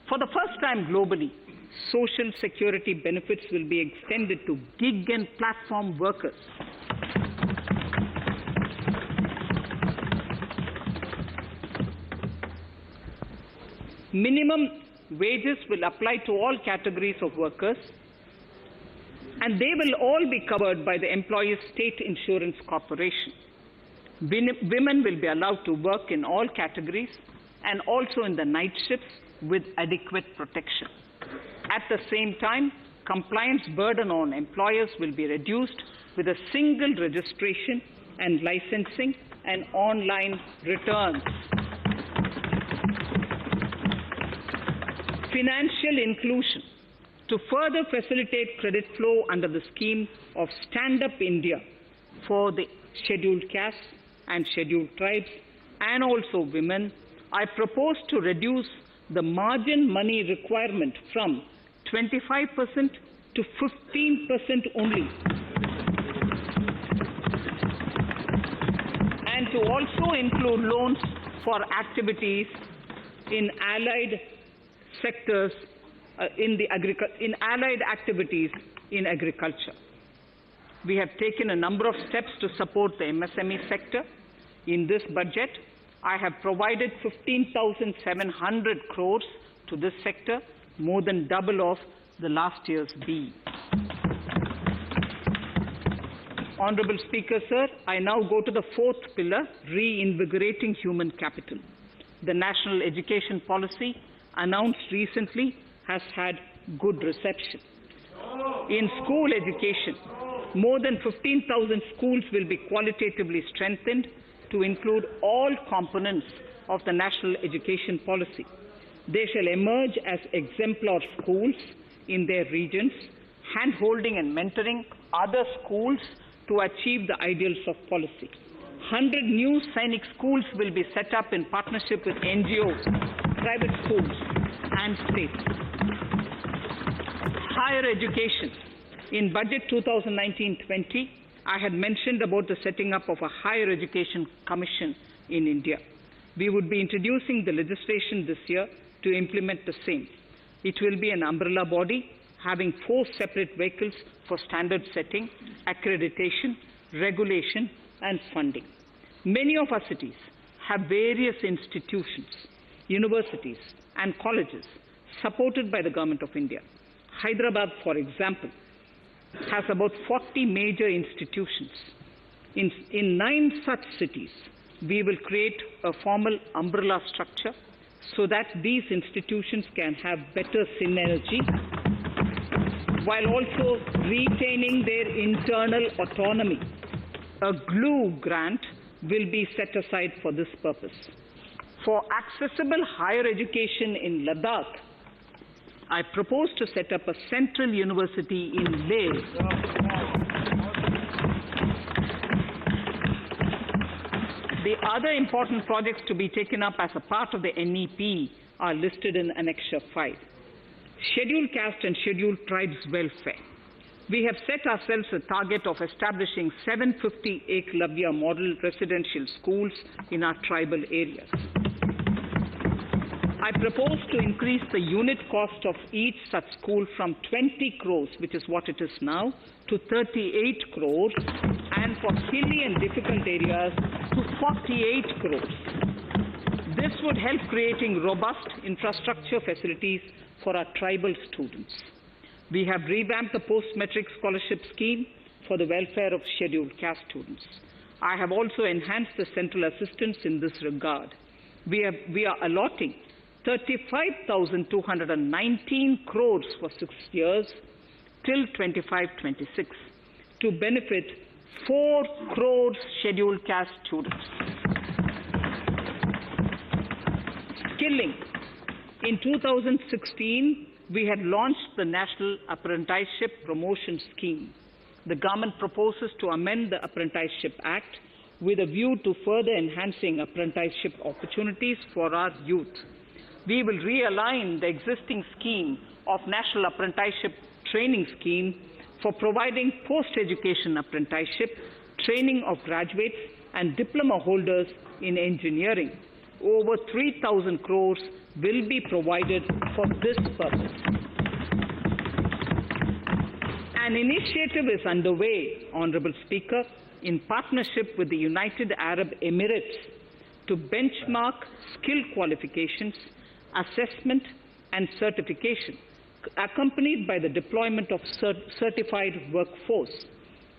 For the first time globally, social security benefits will be extended to gig and platform workers. Minimum wages will apply to all categories of workers, and they will all be covered by the Employees State Insurance Corporation. Women will be allowed to work in all categories and also in the night shifts with adequate protection. At the same time, compliance burden on employers will be reduced with a single registration and licensing and online returns. Financial inclusion. To further facilitate credit flow under the scheme of Stand Up India for the scheduled castes and scheduled tribes and also women, I propose to reduce the margin money requirement from 25% to 15% only, and to also include loans for activities in allied sectors in allied activities in agriculture. We have taken a number of steps to support the MSME sector. In this budget, I have provided 15,700 crores to this sector, more than double of the last year's BE. Honorable Speaker, sir, I now go to the 4th pillar, reinvigorating human capital. The national education policy announced recently has had good reception. In school education, more than 15,000 schools will be qualitatively strengthened to include all components of the national education policy. They shall emerge as exemplar schools in their regions, hand-holding and mentoring other schools to achieve the ideals of policy. 100 new Sainik schools will be set up in partnership with NGOs, private schools, and states. Higher education. In Budget 2019-20, I had mentioned about the setting up of a higher education commission in India. We would be introducing the legislation this year to implement the same. It will be an umbrella body having 4 separate vehicles for standard setting, accreditation, regulation, and funding. Many of our cities have various institutions, universities, and colleges supported by the Government of India. Hyderabad, for example, has about 40 major institutions. In 9 such cities, we will create a formal umbrella structure so that these institutions can have better synergy while also retaining their internal autonomy. A glue grant will be set aside for this purpose. For accessible higher education in Ladakh, I propose to set up a central university in Leh. The other important projects to be taken up as a part of the NEP are listed in Annexure 5. Scheduled caste and scheduled tribes welfare. We have set ourselves a target of establishing 750 Eklavya model residential schools in our tribal areas. I propose to increase the unit cost of each such school from 20 crores, which is what it is now, to 38 crores, and for hilly and difficult areas to 48 crores. This would help creating robust infrastructure facilities for our tribal students. We have revamped the post-metric scholarship scheme for the welfare of scheduled caste students. I have also enhanced the central assistance in this regard. We are allotting 35,219 crores for 6 years till 25-26 to benefit 4 crore scheduled caste students. Skilling. In 2016, we had launched the National Apprenticeship Promotion Scheme. The government proposes to amend the Apprenticeship Act with a view to further enhancing apprenticeship opportunities for our youth. We will realign the existing scheme of National Apprenticeship Training Scheme for providing post-education apprenticeship training of graduates and diploma holders in engineering. Over 3,000 crores will be provided for this purpose. An initiative is underway, Honorable Speaker, in partnership with the United Arab Emirates to benchmark skill qualifications, assessment and certification, accompanied by the deployment of certified workforce.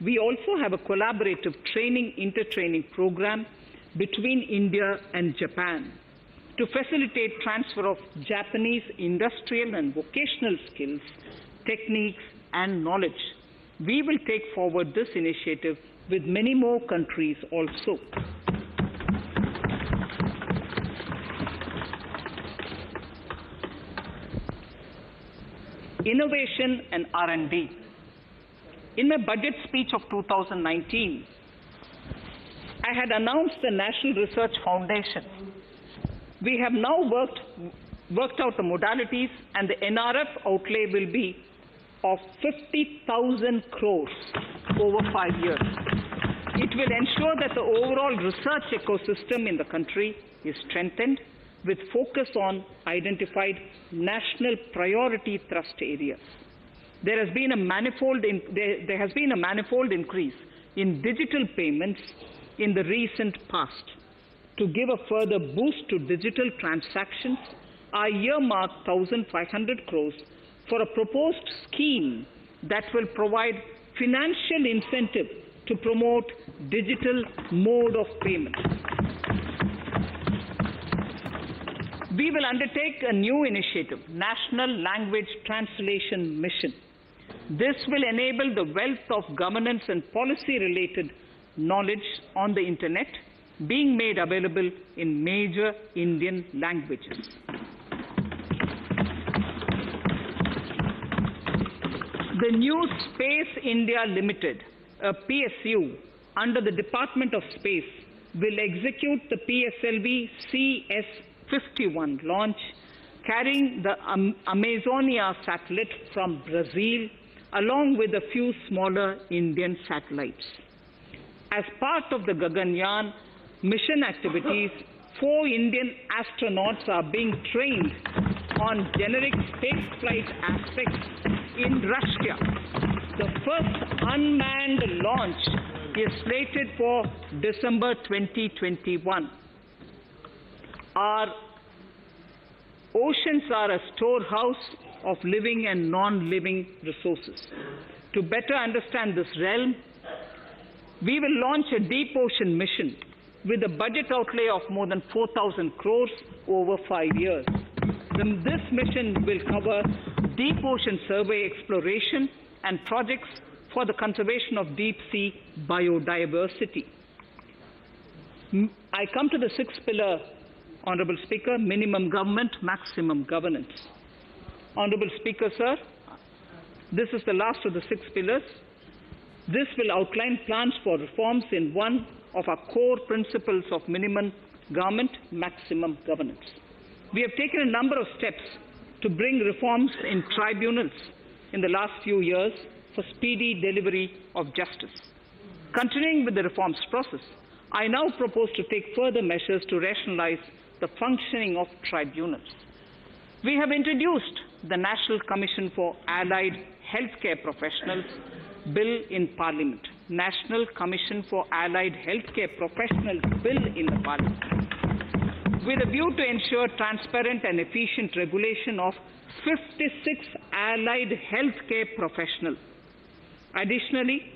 We also have a collaborative intertraining program between India and Japan to facilitate transfer of Japanese industrial and vocational skills, techniques, and knowledge. We will take forward this initiative with many more countries also. Innovation and R&D. In my budget speech of 2019, I had announced the National Research Foundation. We have now worked out the modalities, and the NRF outlay will be of 50,000 crores over 5 years. It will ensure that the overall research ecosystem in the country is strengthened with focus on identified national priority thrust areas. There has been a manifold increase in digital payments in the recent past. To give a further boost to digital transactions, I earmarked 1,500 crores for a proposed scheme that will provide financial incentive to promote digital mode of payment. We will undertake a new initiative, National Language Translation Mission. This will enable the wealth of governance and policy-related knowledge on the internet being made available in major Indian languages. The new Space India Limited, a PSU, under the Department of Space, will execute the PSLV CS-51 launch, carrying the Amazonia satellite from Brazil, along with a few smaller Indian satellites. As part of the Gaganyaan mission activities, 4 Indian astronauts are being trained on generic spaceflight aspects in Russia. The first unmanned launch is slated for December 2021. Our oceans are a storehouse of living and non-living resources. To better understand this realm, we will launch a deep ocean mission with a budget outlay of more than 4,000 crores over 5 years. This mission will cover deep ocean survey exploration and projects for the conservation of deep sea biodiversity. I come to the 6th pillar, Honorable Speaker, minimum government, maximum governance. Honorable Speaker, sir, this is the last of the 6 pillars. This will outline plans for reforms in one of our core principles of minimum government, maximum governance. We have taken a number of steps to bring reforms in tribunals in the last few years for speedy delivery of justice. Continuing with the reforms process, I now propose to take further measures to rationalize the functioning of tribunals. We have introduced the National Commission for Allied Healthcare Professionals Bill in Parliament. National Commission for Allied Healthcare Professionals Bill in the Parliament, with a view to ensure transparent and efficient regulation of 56 allied healthcare professionals. Additionally,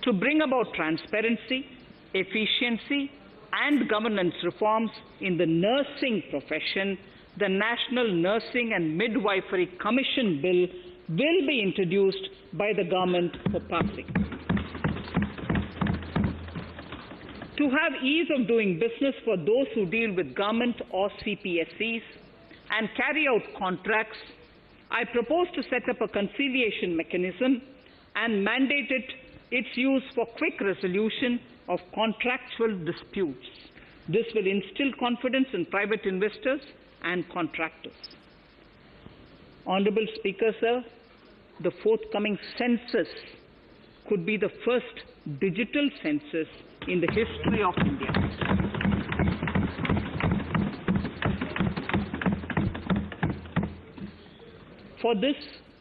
to bring about transparency, efficiency, and governance reforms in the nursing profession, the National Nursing and Midwifery Commission Bill will be introduced by the government for passing. to have ease of doing business for those who deal with government or CPSCs and carry out contracts, I propose to set up a conciliation mechanism and mandate its use for quick resolution of contractual disputes. This will instill confidence in private investors and contractors. Honorable Speaker, sir, the forthcoming census could be the first digital census in the history of India. For this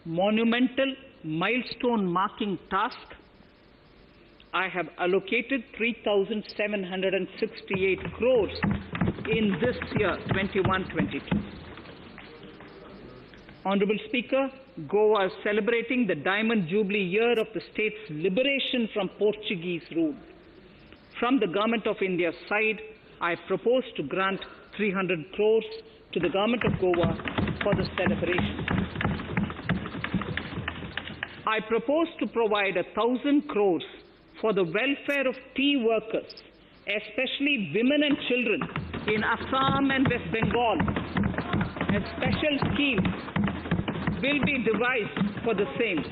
monumental milestone-marking task, I have allocated 3,768 crores in this year, 21-22. Honorable Speaker, Goa is celebrating the Diamond Jubilee year of the state's liberation from Portuguese rule. From the Government of India's side, I propose to grant 300 crores to the Government of Goa for the celebration. I propose to provide 1,000 crores for the welfare of tea workers, especially women and children in Assam and West Bengal. A special scheme will be devised for the same.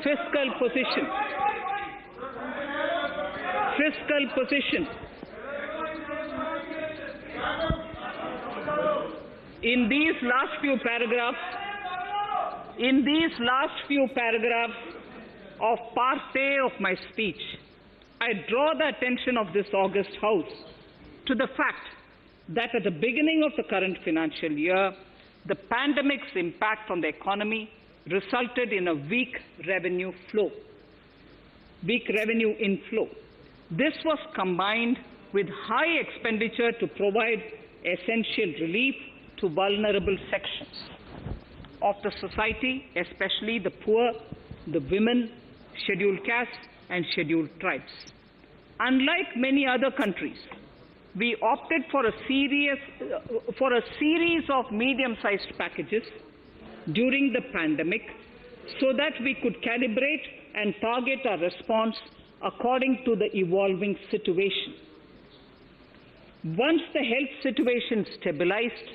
Fiscal position. Fiscal position. In these last few paragraphs of part A of my speech, I draw the attention of this august House to the fact that at the beginning of the current financial year, the pandemic's impact on the economy resulted in a weak revenue inflow. This was combined with high expenditure to provide essential relief to vulnerable sections of the society, especially the poor, the women, scheduled castes, and scheduled tribes. Unlike many other countries, we opted for a series of medium-sized packages during the pandemic so that we could calibrate and target our response according to the evolving situation. Once the health situation stabilized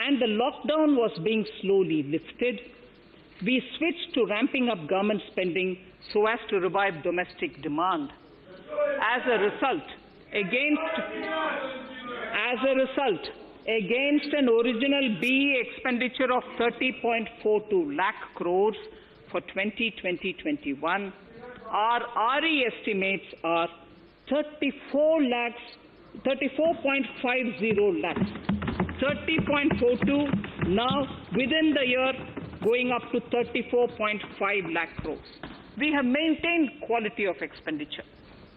and the lockdown was being slowly lifted, we switched to ramping up government spending so as to revive domestic demand. As a result, against an original BE expenditure of 30.42 lakh crores for 2020-21, our RE estimates are 34.50 lakhs. 30.42 now within the year going up to 34.5 lakh crores. We have maintained quality of expenditure.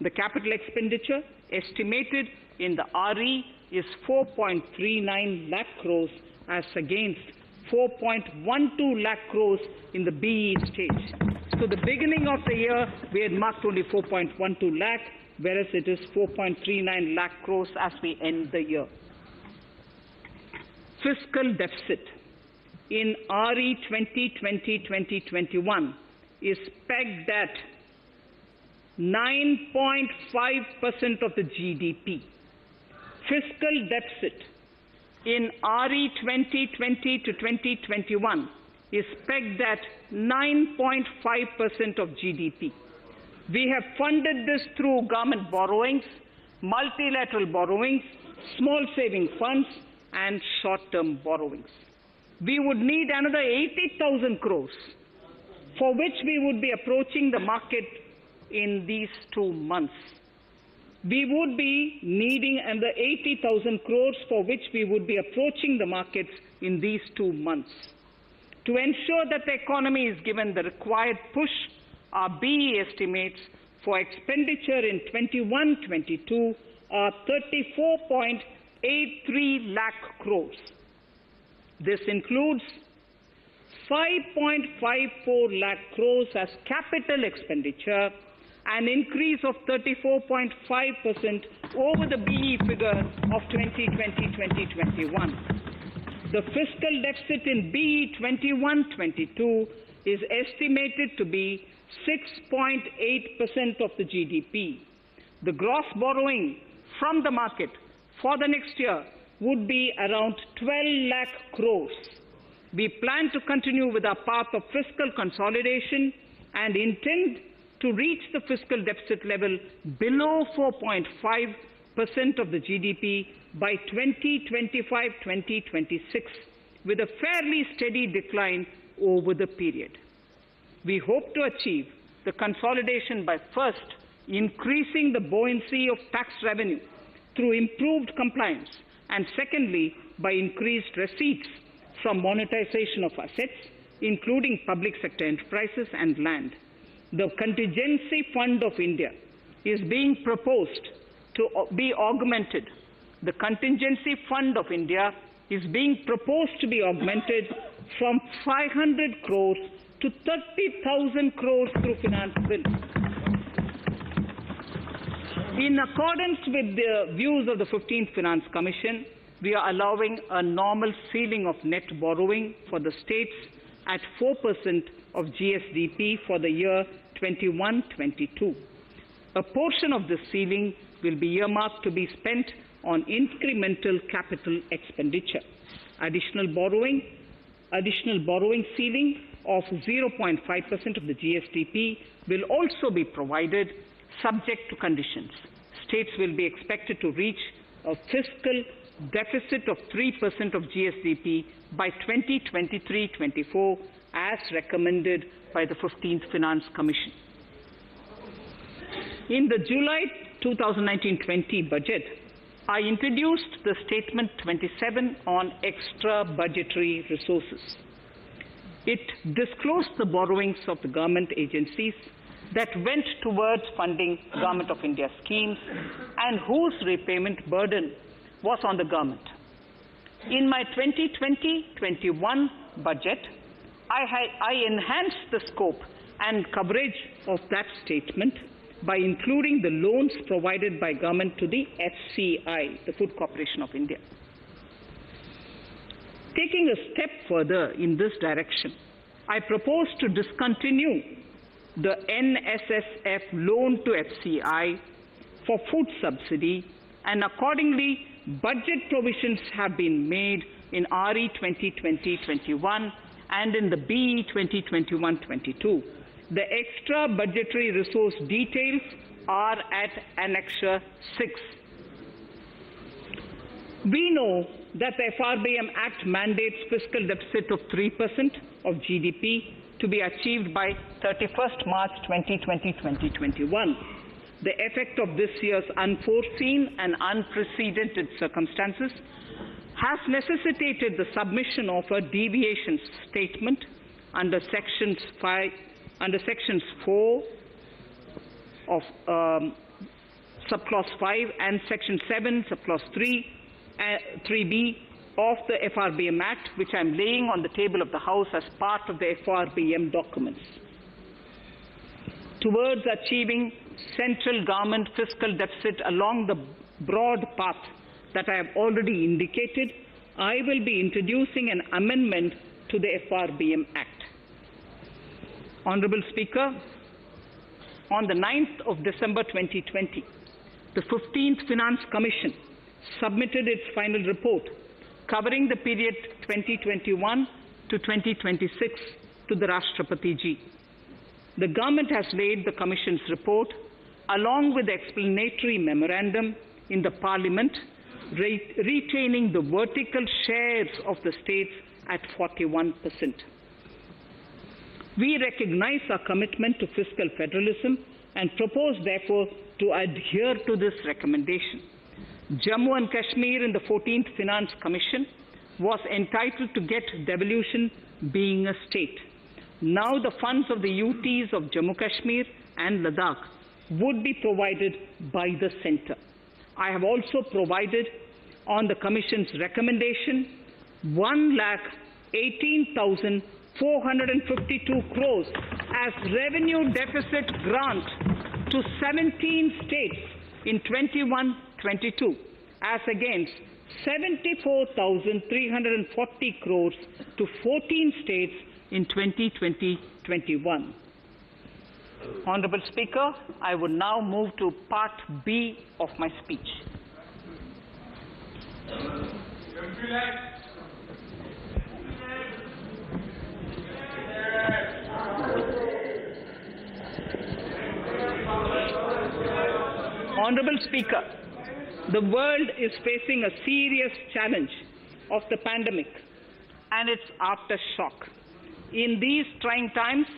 The capital expenditure estimated in the RE is 4.39 lakh crores as against 4.12 lakh crores in the BE stage. So the beginning of the year we had marked only 4.12 lakh, whereas it is 4.39 lakh crores as we end the year. Fiscal deficit in RE 2020-2021 is pegged at 9.5% of the GDP. Fiscal deficit in RE 2020-2021 is pegged at 9.5% of GDP. We have funded this through government borrowings, multilateral borrowings, small saving funds, and short-term borrowings. We would need another 80,000 crores, for which we would be approaching the market in these 2 months. We would be needing another 80,000 crores, for which we would be approaching the markets in these 2 months. To ensure that the economy is given the required push, our BE estimates for expenditure in 21-22 are 34.83 lakh crores. This includes 5.54 lakh crores as capital expenditure, an increase of 34.5% over the BE figure of 2020-2021. The fiscal deficit in BE 21-22 is estimated to be 6.8% of the GDP. The gross borrowing from the market for the next year would be around 12 lakh crores. We plan to continue with our path of fiscal consolidation and intend to reach the fiscal deficit level below 4.5% of the GDP by 2025-2026, with a fairly steady decline over the period. We hope to achieve the consolidation by first increasing the buoyancy of tax revenue through improved compliance, and secondly, by increased receipts from monetization of assets, including public sector enterprises and land. The Contingency Fund of India is being proposed to be augmented. The Contingency Fund of India is being proposed to be augmented from 500 crores to 30,000 crores through finance bill. In accordance with the views of the 15th Finance Commission, we are allowing a normal ceiling of net borrowing for the states at 4% of GSDP for the year 21-22. A portion of the ceiling will be earmarked to be spent on incremental capital expenditure. Additional borrowing ceiling of 0.5% of the GSDP will also be provided, subject to conditions. States will be expected to reach a fiscal deficit of 3% of GSDP by 2023-24, as recommended by the 15th Finance Commission. In the July 2019-20 budget, I introduced the Statement 27 on extra budgetary resources. It disclosed the borrowings of the government agencies that went towards funding Government of India schemes and whose repayment burden was on the government. In my 2020-21 budget, I enhanced the scope and coverage of that statement by including the loans provided by government to the FCI, the Food Corporation of India. Taking a step further in this direction, I propose to discontinue the NSSF loan to FCI for food subsidy, and accordingly, budget provisions have been made in RE 2020-21 and in the BE 2021-22. The extra budgetary resource details are at Annexure 6. We know that the FRBM Act mandates fiscal deficit of 3% of GDP to be achieved by 31st March 2020-2021. The effect of this year's unforeseen and unprecedented circumstances has necessitated the submission of a deviation statement under Sections 4 of Subclause 5 and Section 7, Subclause 3b of the FRBM Act, which I am laying on the table of the House as part of the FRBM documents. Towards achieving central government fiscal deficit along the broad path that I have already indicated, I will be introducing an amendment to the FRBM Act. Honorable Speaker, on the 9th of December 2020, the 15th Finance Commission submitted its final report covering the period 2021 to 2026 to the Rashtrapati Ji. The government has laid the Commission's report along with the explanatory memorandum in the Parliament, retaining the vertical shares of the states at 41%. We recognize our commitment to fiscal federalism and propose, therefore, to adhere to this recommendation. Jammu and Kashmir in the 14th Finance Commission was entitled to get devolution being a state. Now the funds of the UTs of Jammu Kashmir and Ladakh would be provided by the centre. I have also provided on the Commission's recommendation 1,18,452 crores as revenue deficit grant to 17 states in 21-22, as against 74,340 crores to 14 states in 2020-21. Honorable Speaker, I would now move to Part B of my speech. Honorable Speaker, the world is facing a serious challenge of the pandemic and its aftershock. In these trying times,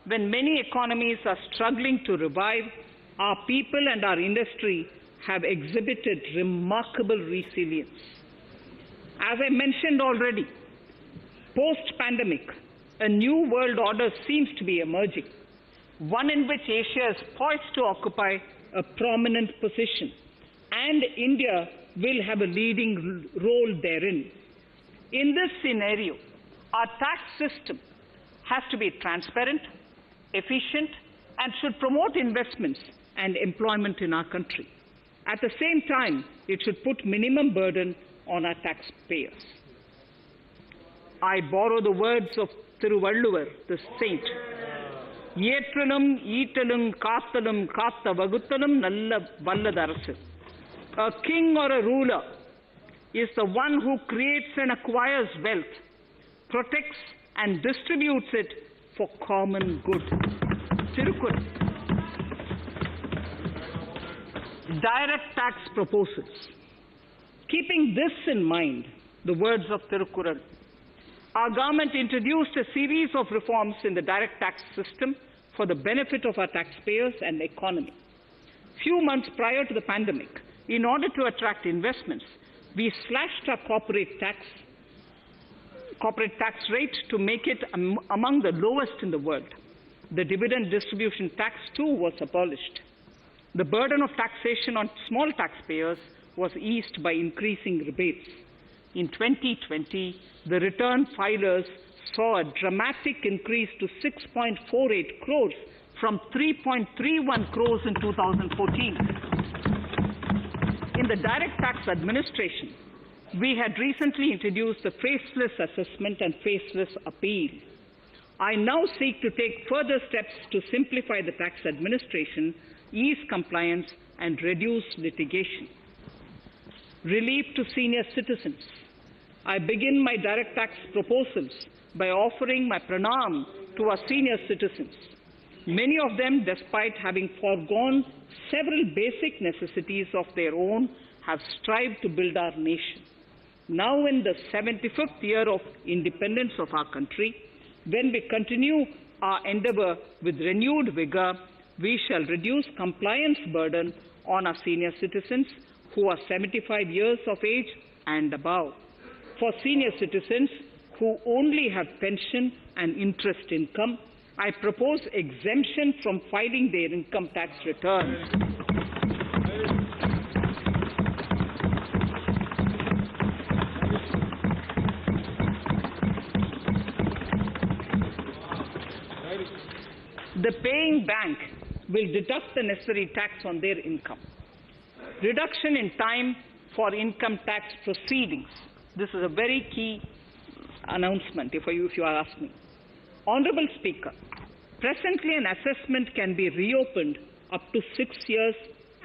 when many economies are struggling to revive, our people and our industry have exhibited remarkable resilience. As I mentioned already, post-pandemic, a new world order seems to be emerging, one in which Asia is poised to occupy a prominent position, and India will have a leading role therein. In this scenario, our tax system has to be transparent, efficient, and should promote investments and employment in our country. At the same time, it should put minimum burden on our taxpayers. I borrow the words of Thiruvalluvar, the saint. Yetralum, Eatalum, Kathalum, Katha Vaguthalum, Nalla Valladarasu. A king or a ruler is the one who creates and acquires wealth, protects and distributes it for common good. Tirukkural. Direct tax proposals. Keeping this in mind, the words of Tirukkural, our government introduced a series of reforms in the direct tax system for the benefit of our taxpayers and economy. Few months prior to the pandemic, in order to attract investments, we slashed our corporate tax rate to make it among the lowest in the world. The dividend distribution tax too was abolished. The burden of taxation on small taxpayers was eased by increasing rebates. In 2020, the return filers saw a dramatic increase to 6.48 crores from 3.31 crores in 2014. In the direct tax administration, we had recently introduced the faceless assessment and faceless appeal. I now seek to take further steps to simplify the tax administration, ease compliance, and reduce litigation. Relief to senior citizens. I begin my direct tax proposals by offering my pranam to our senior citizens. Many of them, despite having foregone several basic necessities of their own, have strived to build our nation. Now in the 75th year of independence of our country, when we continue our endeavor with renewed vigor, we shall reduce compliance burden on our senior citizens who are 75 years of age and above. For senior citizens who only have pension and interest income, I propose exemption from filing their income tax returns. The paying bank will deduct the necessary tax on their income. Reduction in time for income tax proceedings. This is a very key announcement if you are asking. Honorable Speaker, presently an assessment can be reopened up to 6 years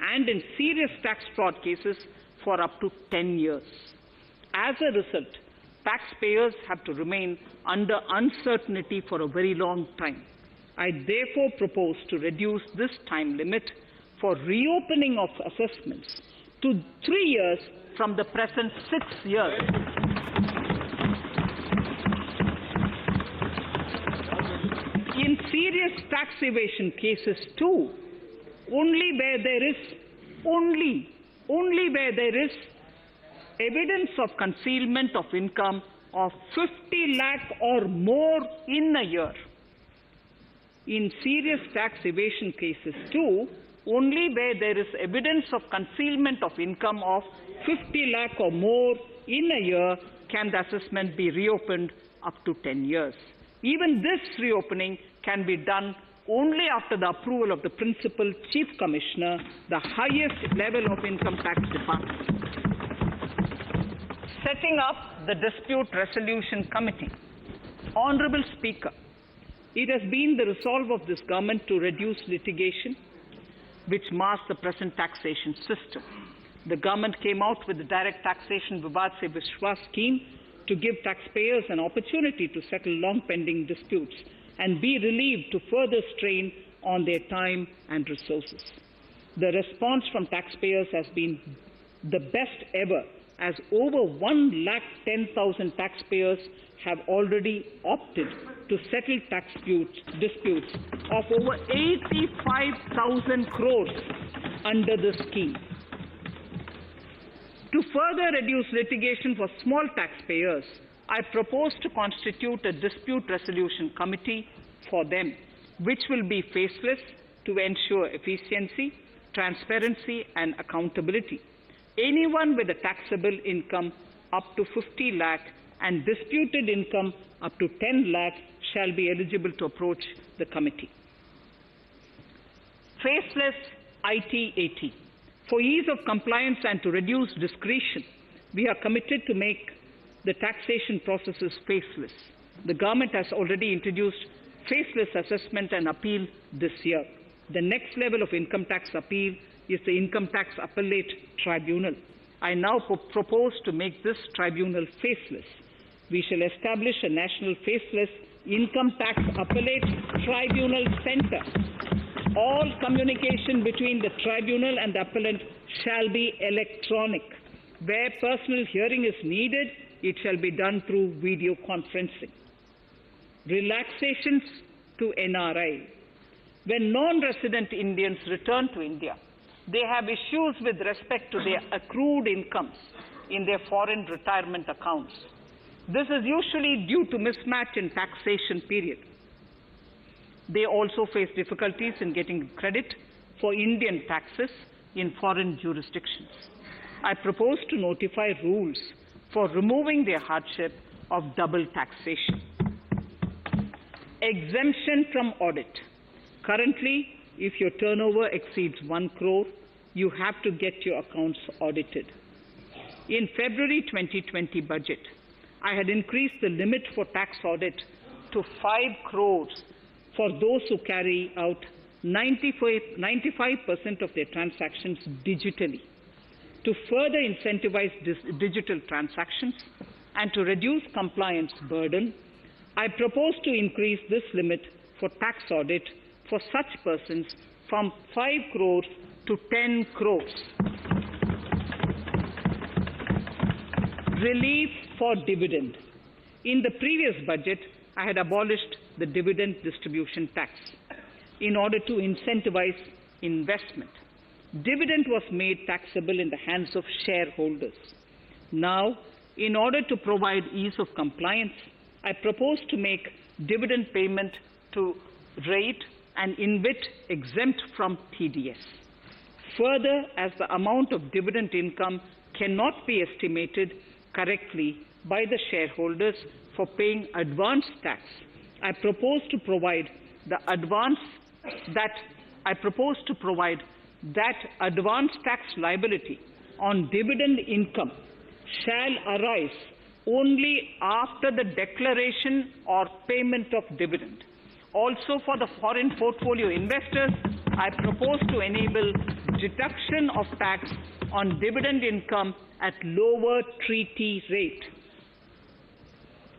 and in serious tax fraud cases for up to 10 years. As a result, taxpayers have to remain under uncertainty for a very long time. I therefore propose to reduce this time limit for reopening of assessments to 3 years from the present 6 years. In serious tax evasion cases too, only where there is evidence of concealment of income of 50 lakh or more in a year. In serious tax evasion cases too, only where there is evidence of concealment of income of 50 lakh or more in a year can the assessment be reopened up to 10 years. Even this reopening can be done only after the approval of the Principal Chief Commissioner, the highest level of income tax department. Setting up the Dispute Resolution Committee. Honorable Speaker, it has been the resolve of this government to reduce litigation, which mars the present taxation system. The government came out with the Direct Taxation Vivad Se Vishwas scheme to give taxpayers an opportunity to settle long-pending disputes and be relieved to further strain on their time and resources. The response from taxpayers has been the best ever, as over 110,000 taxpayers have already opted to settle tax disputes of over 85,000 crores under the scheme. To further reduce litigation for small taxpayers, I propose to constitute a dispute resolution committee for them, which will be faceless to ensure efficiency, transparency, and accountability. Anyone with a taxable income up to 50 lakh and disputed income up to 10 lakh shall be eligible to approach the committee. Faceless IT-AT. For ease of compliance and to reduce discretion, we are committed to make the taxation processes faceless. The government has already introduced faceless assessment and appeal this year. The next level of income tax appeal is the Income Tax Appellate Tribunal. I now propose to make this tribunal faceless. We shall establish a national faceless Income Tax Appellate Tribunal Center. All communication between the tribunal and the appellant shall be electronic. Where personal hearing is needed, it shall be done through video conferencing. Relaxations to NRI. When non-resident Indians return to India, they have issues with respect to their accrued incomes in their foreign retirement accounts. This is usually due to mismatch in taxation period. They also face difficulties in getting credit for Indian taxes in foreign jurisdictions. I propose to notify rules for removing their hardship of double taxation. Exemption from audit. Currently, if your turnover exceeds 1 crore, you have to get your accounts audited. In February 2020 budget, I had increased the limit for tax audit to 5 crores for those who carry out 95% of their transactions digitally. To further incentivize digital transactions and to reduce compliance burden, I propose to increase this limit for tax audit for such persons from 5 crores to 10 crores. Relief for dividend. In the previous budget, I had abolished the dividend distribution tax in order to incentivize investment. Dividend was made taxable in the hands of shareholders. Now, in order to provide ease of compliance, I propose to make dividend payment to rate and InvIT exempt from TDS. Further, as the amount of dividend income cannot be estimated correctly by the shareholders for paying advance tax, I propose to provide that advance tax liability on dividend income shall arise only after the declaration or payment of dividend. Also, for the foreign portfolio investors, I propose to enable deduction of tax on dividend income at lower treaty rate.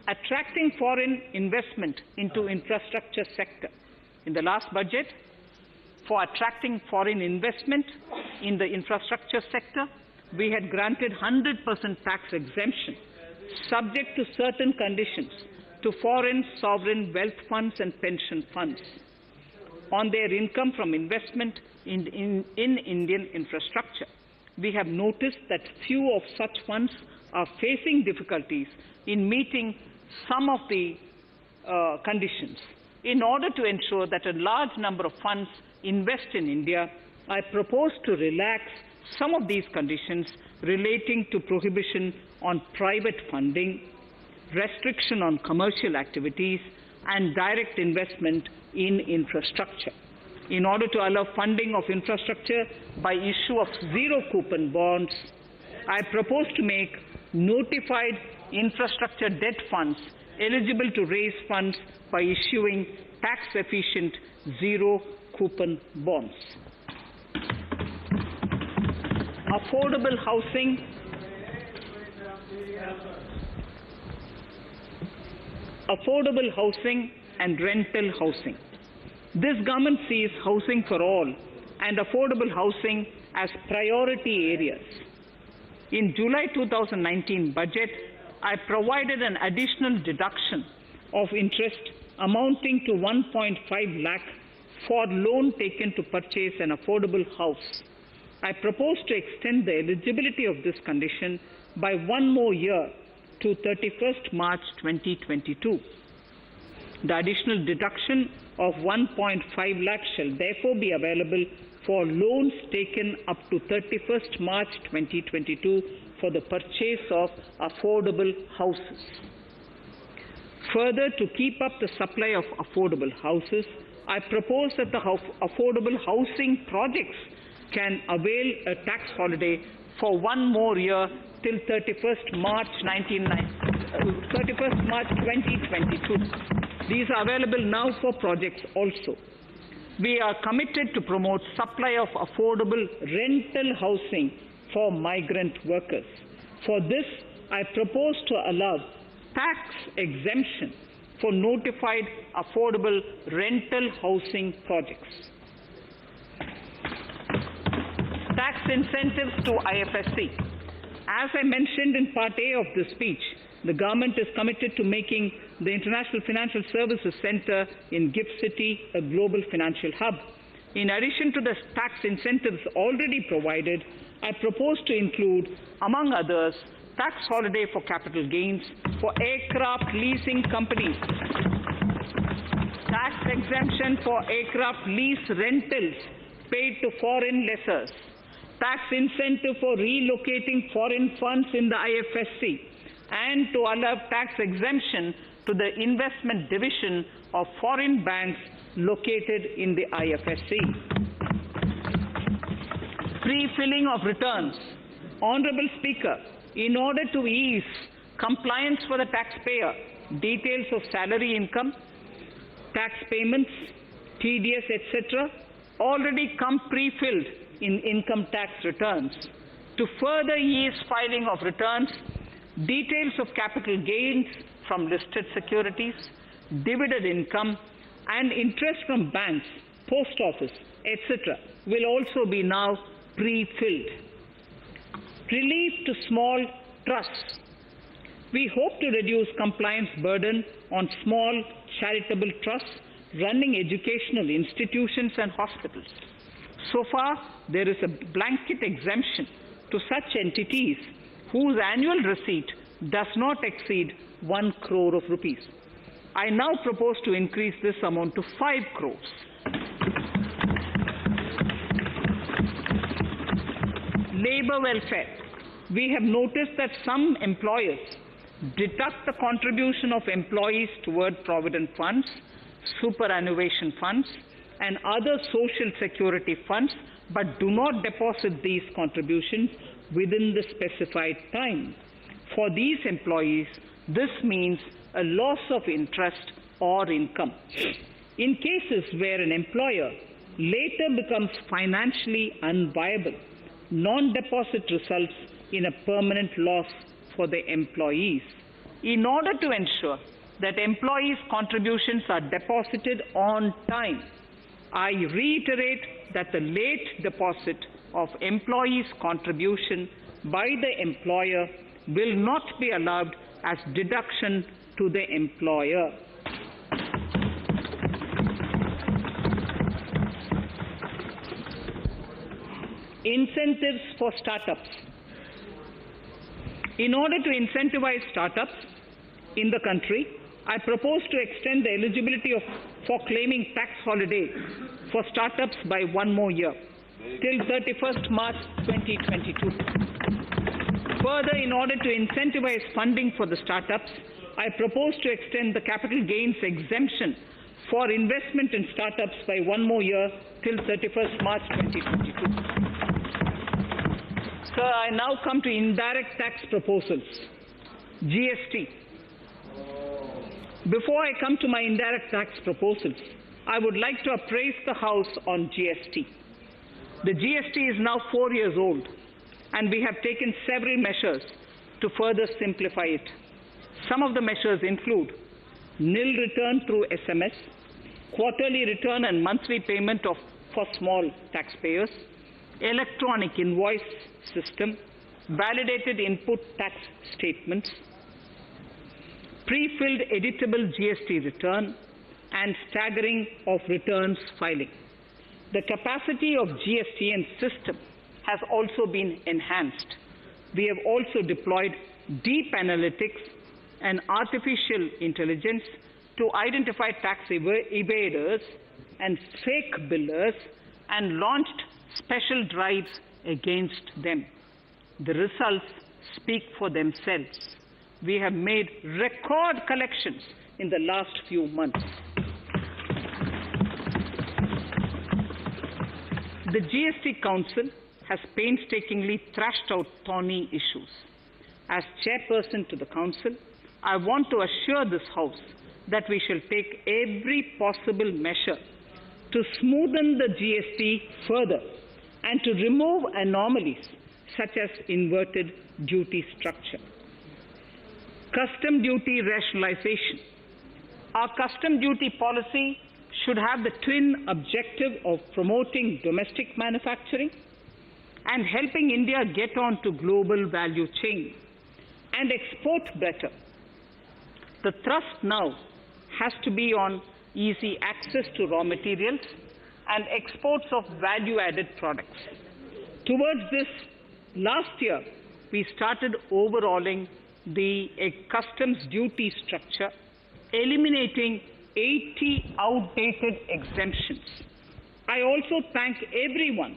Attracting foreign investment into infrastructure sector. In the last budget, for attracting foreign investment in the infrastructure sector, we had granted 100% tax exemption, subject to certain conditions, to foreign sovereign wealth funds and pension funds on their income from investment in Indian infrastructure. We have noticed that few of such funds are facing difficulties in meeting some of the conditions. In order to ensure that a large number of funds invest in India, I propose to relax some of these conditions relating to prohibition on private funding, restriction on commercial activities, and direct investment in infrastructure. In order to allow funding of infrastructure by issue of zero coupon bonds, I propose to make notified infrastructure debt funds eligible to raise funds by issuing tax-efficient zero-coupon bonds. Affordable housing and rental housing. This government sees housing for all and affordable housing as priority areas. In July 2019 budget, I provided an additional deduction of interest amounting to 1.5 lakh for loan taken to purchase an affordable house. I propose to extend the eligibility of this condition by 1 more year to 31st March 2022. The additional deduction of 1.5 lakh shall therefore be available for loans taken up to 31st March 2022 for the purchase of affordable houses. Further, to keep up the supply of affordable houses, I propose that the affordable housing projects can avail a tax holiday for 1 more year till 31st March 2022. These are available now for projects also. We are committed to promote supply of affordable rental housing for migrant workers. For this, I propose to allow tax exemption for notified affordable rental housing projects. Tax incentives to IFSC. As I mentioned in Part A of this speech, the government is committed to making the International Financial Services Center in Gift City a global financial hub. In addition to the tax incentives already provided, I propose to include, among others, tax holiday for capital gains for aircraft leasing companies, tax exemption for aircraft lease rentals paid to foreign lessors, tax incentive for relocating foreign funds in the IFSC, and to allow tax exemption to the investment division of foreign banks located in the IFSC. Pre-filling of returns. Honorable Speaker, in order to ease compliance for the taxpayer, details of salary income, tax payments, TDS, etc., already come pre-filled in income tax returns. To further ease filing of returns, details of capital gains from listed securities, dividend income, and interest from banks, post office, etc., will also be now pre-filled. Relief to small trusts. We hope to reduce compliance burden on small charitable trusts running educational institutions and hospitals. So far, there is a blanket exemption to such entities whose annual receipt does not exceed 1 crore of rupees. I now propose to increase this amount to 5 crores. Labor welfare. We have noticed that some employers deduct the contribution of employees toward provident funds, superannuation funds, and other social security funds, but do not deposit these contributions within the specified time. For these employees, this means a loss of interest or income. In cases where an employer later becomes financially unviable, non-deposit results in a permanent loss for the employees. In order to ensure that employees' contributions are deposited on time, I reiterate that the late deposit of employees' contribution by the employer will not be allowed as deduction to the employer. Incentives for startups. In order to incentivize startups in the country, I propose to extend the eligibility for claiming tax holiday for startups by 1 more year, till 31st March 2022. Further, in order to incentivize funding for the startups, I propose to extend the capital gains exemption for investment in startups by 1 more year till 31st March 2022. Sir, I now come to indirect tax proposals, GST. Before I come to my indirect tax proposals, I would like to appraise the House on GST. The GST is now 4 years old, and we have taken several measures to further simplify it. Some of the measures include nil return through SMS, quarterly return and monthly payment for small taxpayers, electronic invoice system, validated input tax statements, pre-filled editable GST return, and staggering of returns filing. The capacity of GST and system has also been enhanced. We have also deployed deep analytics and artificial intelligence to identify tax evaders and fake billers and launched special drives against them. The results speak for themselves. We have made record collections in the last few months. The GST Council has painstakingly thrashed out thorny issues. As chairperson to the Council, I want to assure this House that we shall take every possible measure to smoothen the GST further and to remove anomalies such as inverted duty structure. Custom duty rationalization. Our custom duty policy should have the twin objective of promoting domestic manufacturing and helping India get on to global value chain and export better. The thrust now has to be on easy access to raw materials and exports of value-added products. Towards this, last year, we started overhauling the customs duty structure, eliminating 80 outdated exemptions. I also thank everyone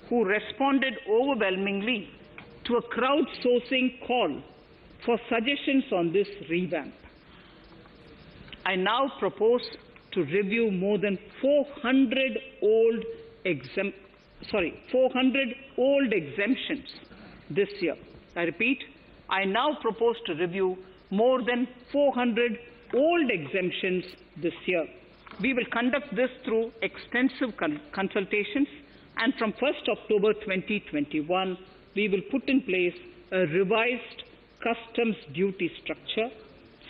who responded overwhelmingly to a crowdsourcing call for suggestions on this revamp. I now propose to review more than 400 old exemptions this year. I repeat, I now propose to review more than 400 old exemptions this year. We will conduct this through extensive consultations, and from 1st October 2021, we will put in place a revised customs duty structure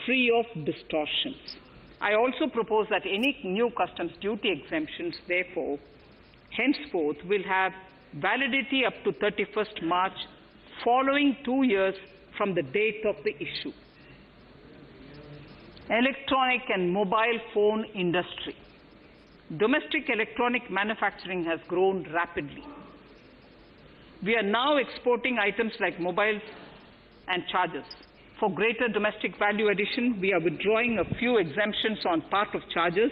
free of distortions. I also propose that any new customs duty exemptions, therefore, henceforth will have validity up to 31st March, following 2 years from the date of the issue. Electronic and mobile phone industry. Domestic electronic manufacturing has grown rapidly. We are now exporting items like mobiles and chargers. For greater domestic value addition, we are withdrawing a few exemptions on part of chargers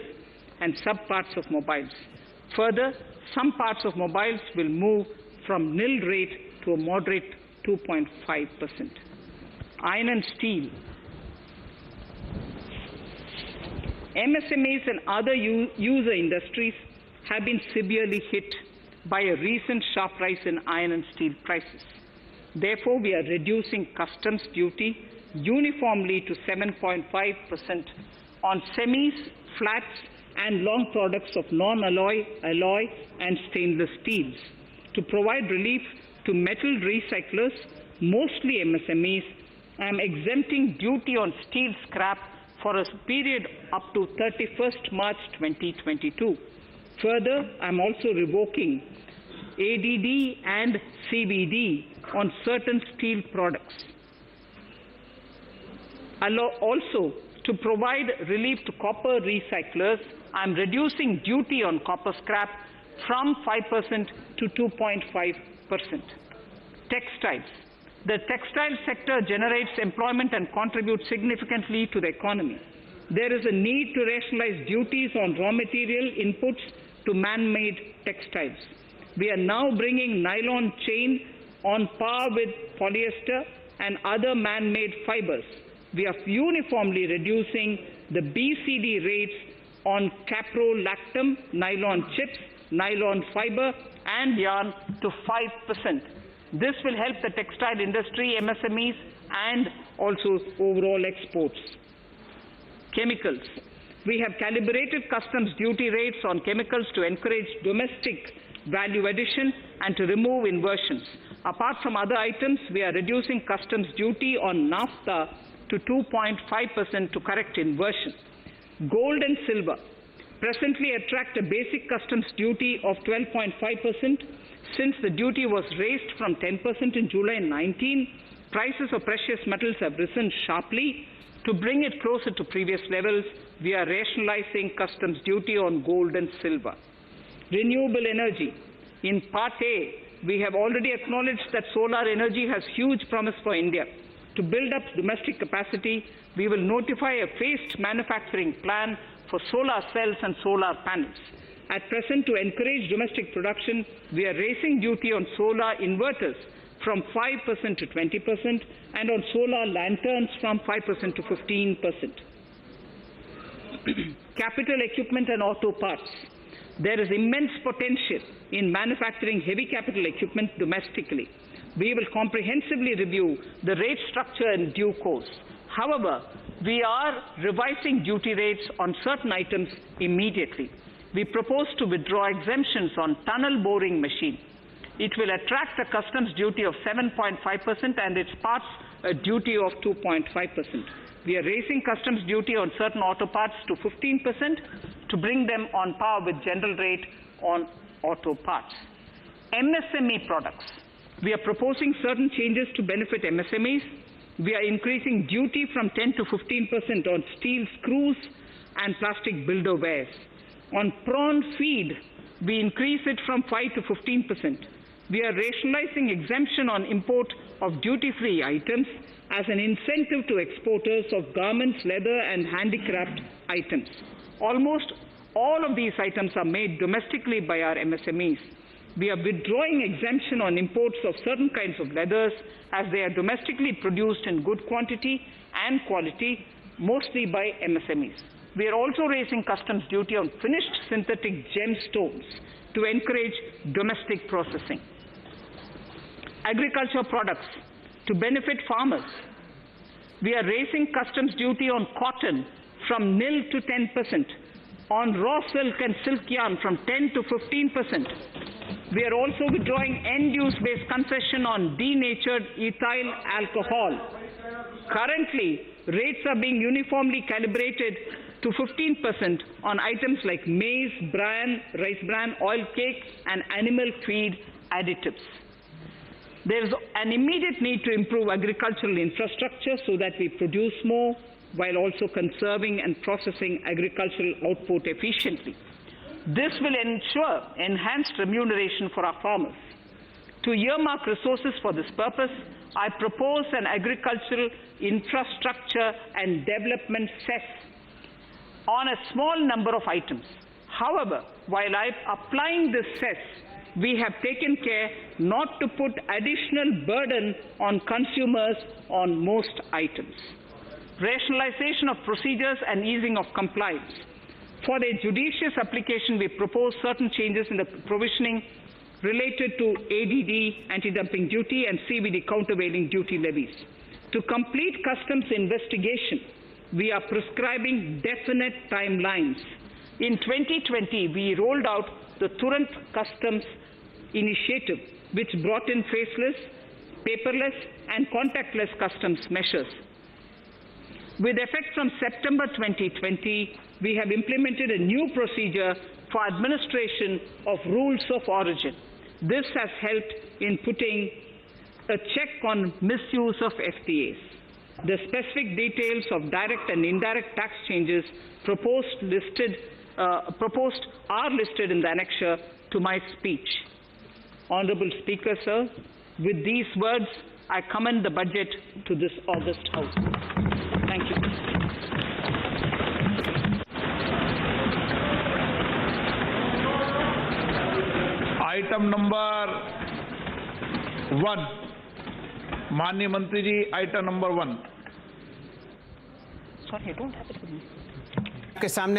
and subparts of mobiles. Further, some parts of mobiles will move from nil rate to a moderate 2.5%. Iron and steel. MSMEs and other user industries have been severely hit by a recent sharp rise in iron and steel prices. Therefore, we are reducing customs duty uniformly to 7.5% on semis, flats, and long products of non-alloy, alloy, and stainless steels. To provide relief to metal recyclers, mostly MSMEs, I am exempting duty on steel scrap for a period up to 31st March 2022. Further, I am also revoking ADD and CVD on certain steel products. Also, to provide relief to copper recyclers, I am reducing duty on copper scrap from 5% to 2.5%. Textiles. The textile sector generates employment and contributes significantly to the economy. There is a need to rationalize duties on raw material inputs to man-made textiles. We are now bringing nylon chain on par with polyester and other man-made fibers. We are uniformly reducing the BCD rates on caprolactam, nylon chips, nylon fiber, and yarn to 5%. This will help the textile industry, MSMEs, and also overall exports. Chemicals. We have calibrated customs duty rates on chemicals to encourage domestic value addition and to remove inversions. Apart from other items, we are reducing customs duty on naphtha to 2.5% to correct inversion. Gold and silver presently attract a basic customs duty of 12.5%. Since the duty was raised from 10% in July 19, prices of precious metals have risen sharply. To bring it closer to previous levels, we are rationalizing customs duty on gold and silver. Renewable energy. In Part A, we have already acknowledged that solar energy has huge promise for India. To build up domestic capacity, we will notify a phased manufacturing plan for solar cells and solar panels. At present, to encourage domestic production, we are raising duty on solar inverters from 5% to 20% and on solar lanterns from 5% to 15%. Capital equipment and auto parts. There is immense potential in manufacturing heavy capital equipment domestically. We will comprehensively review the rate structure in due course. However, we are revising duty rates on certain items immediately. We propose to withdraw exemptions on tunnel boring machine. It will attract a customs duty of 7.5% and its parts a duty of 2.5%. We are raising customs duty on certain auto parts to 15% to bring them on par with general rate on auto parts. MSME products. We are proposing certain changes to benefit MSMEs. We are increasing duty from 10 to 15% on steel screws and plastic builder wares. On prawn feed, we increase it from 5 to 15%. We are rationalizing exemption on import of duty-free items as an incentive to exporters of garments, leather, and handicraft items. Almost all of these items are made domestically by our MSMEs. We are withdrawing exemption on imports of certain kinds of leathers as they are domestically produced in good quantity and quality, mostly by MSMEs. We are also raising customs duty on finished synthetic gemstones to encourage domestic processing. Agriculture products to benefit farmers. We are raising customs duty on cotton from nil to 10%, on raw silk and silk yarn from 10 to 15%. We are also withdrawing end-use-based concession on denatured ethyl alcohol. Currently, rates are being uniformly calibrated to 15% on items like maize, bran, rice bran, oil cake, and animal feed additives. There is an immediate need to improve agricultural infrastructure so that we produce more while also conserving and processing agricultural output efficiently. This will ensure enhanced remuneration for our farmers. To earmark resources for this purpose, I propose an agricultural infrastructure and development cess on a small number of items. However, while I'm applying this cess, we have taken care not to put additional burden on consumers on most items. Rationalization of procedures and easing of compliance. For a judicious application, we propose certain changes in the provisioning related to ADD, anti-dumping duty, and CVD, countervailing duty levies. To complete customs investigation, we are prescribing definite timelines. In 2020, we rolled out the Turant Customs Initiative, which brought in faceless, paperless, and contactless customs measures. With effect from September 2020, we have implemented a new procedure for administration of rules of origin. This has helped in putting a check on misuse of FTAs. The specific details of direct and indirect tax changes proposed are listed in the annexure to my speech. Honorable Speaker, sir, with these words, I commend the budget to this august House. Thank you. Item number 1, माननीय मंत्री जी, item number 1। Sorry, I don't have it with me. के सामने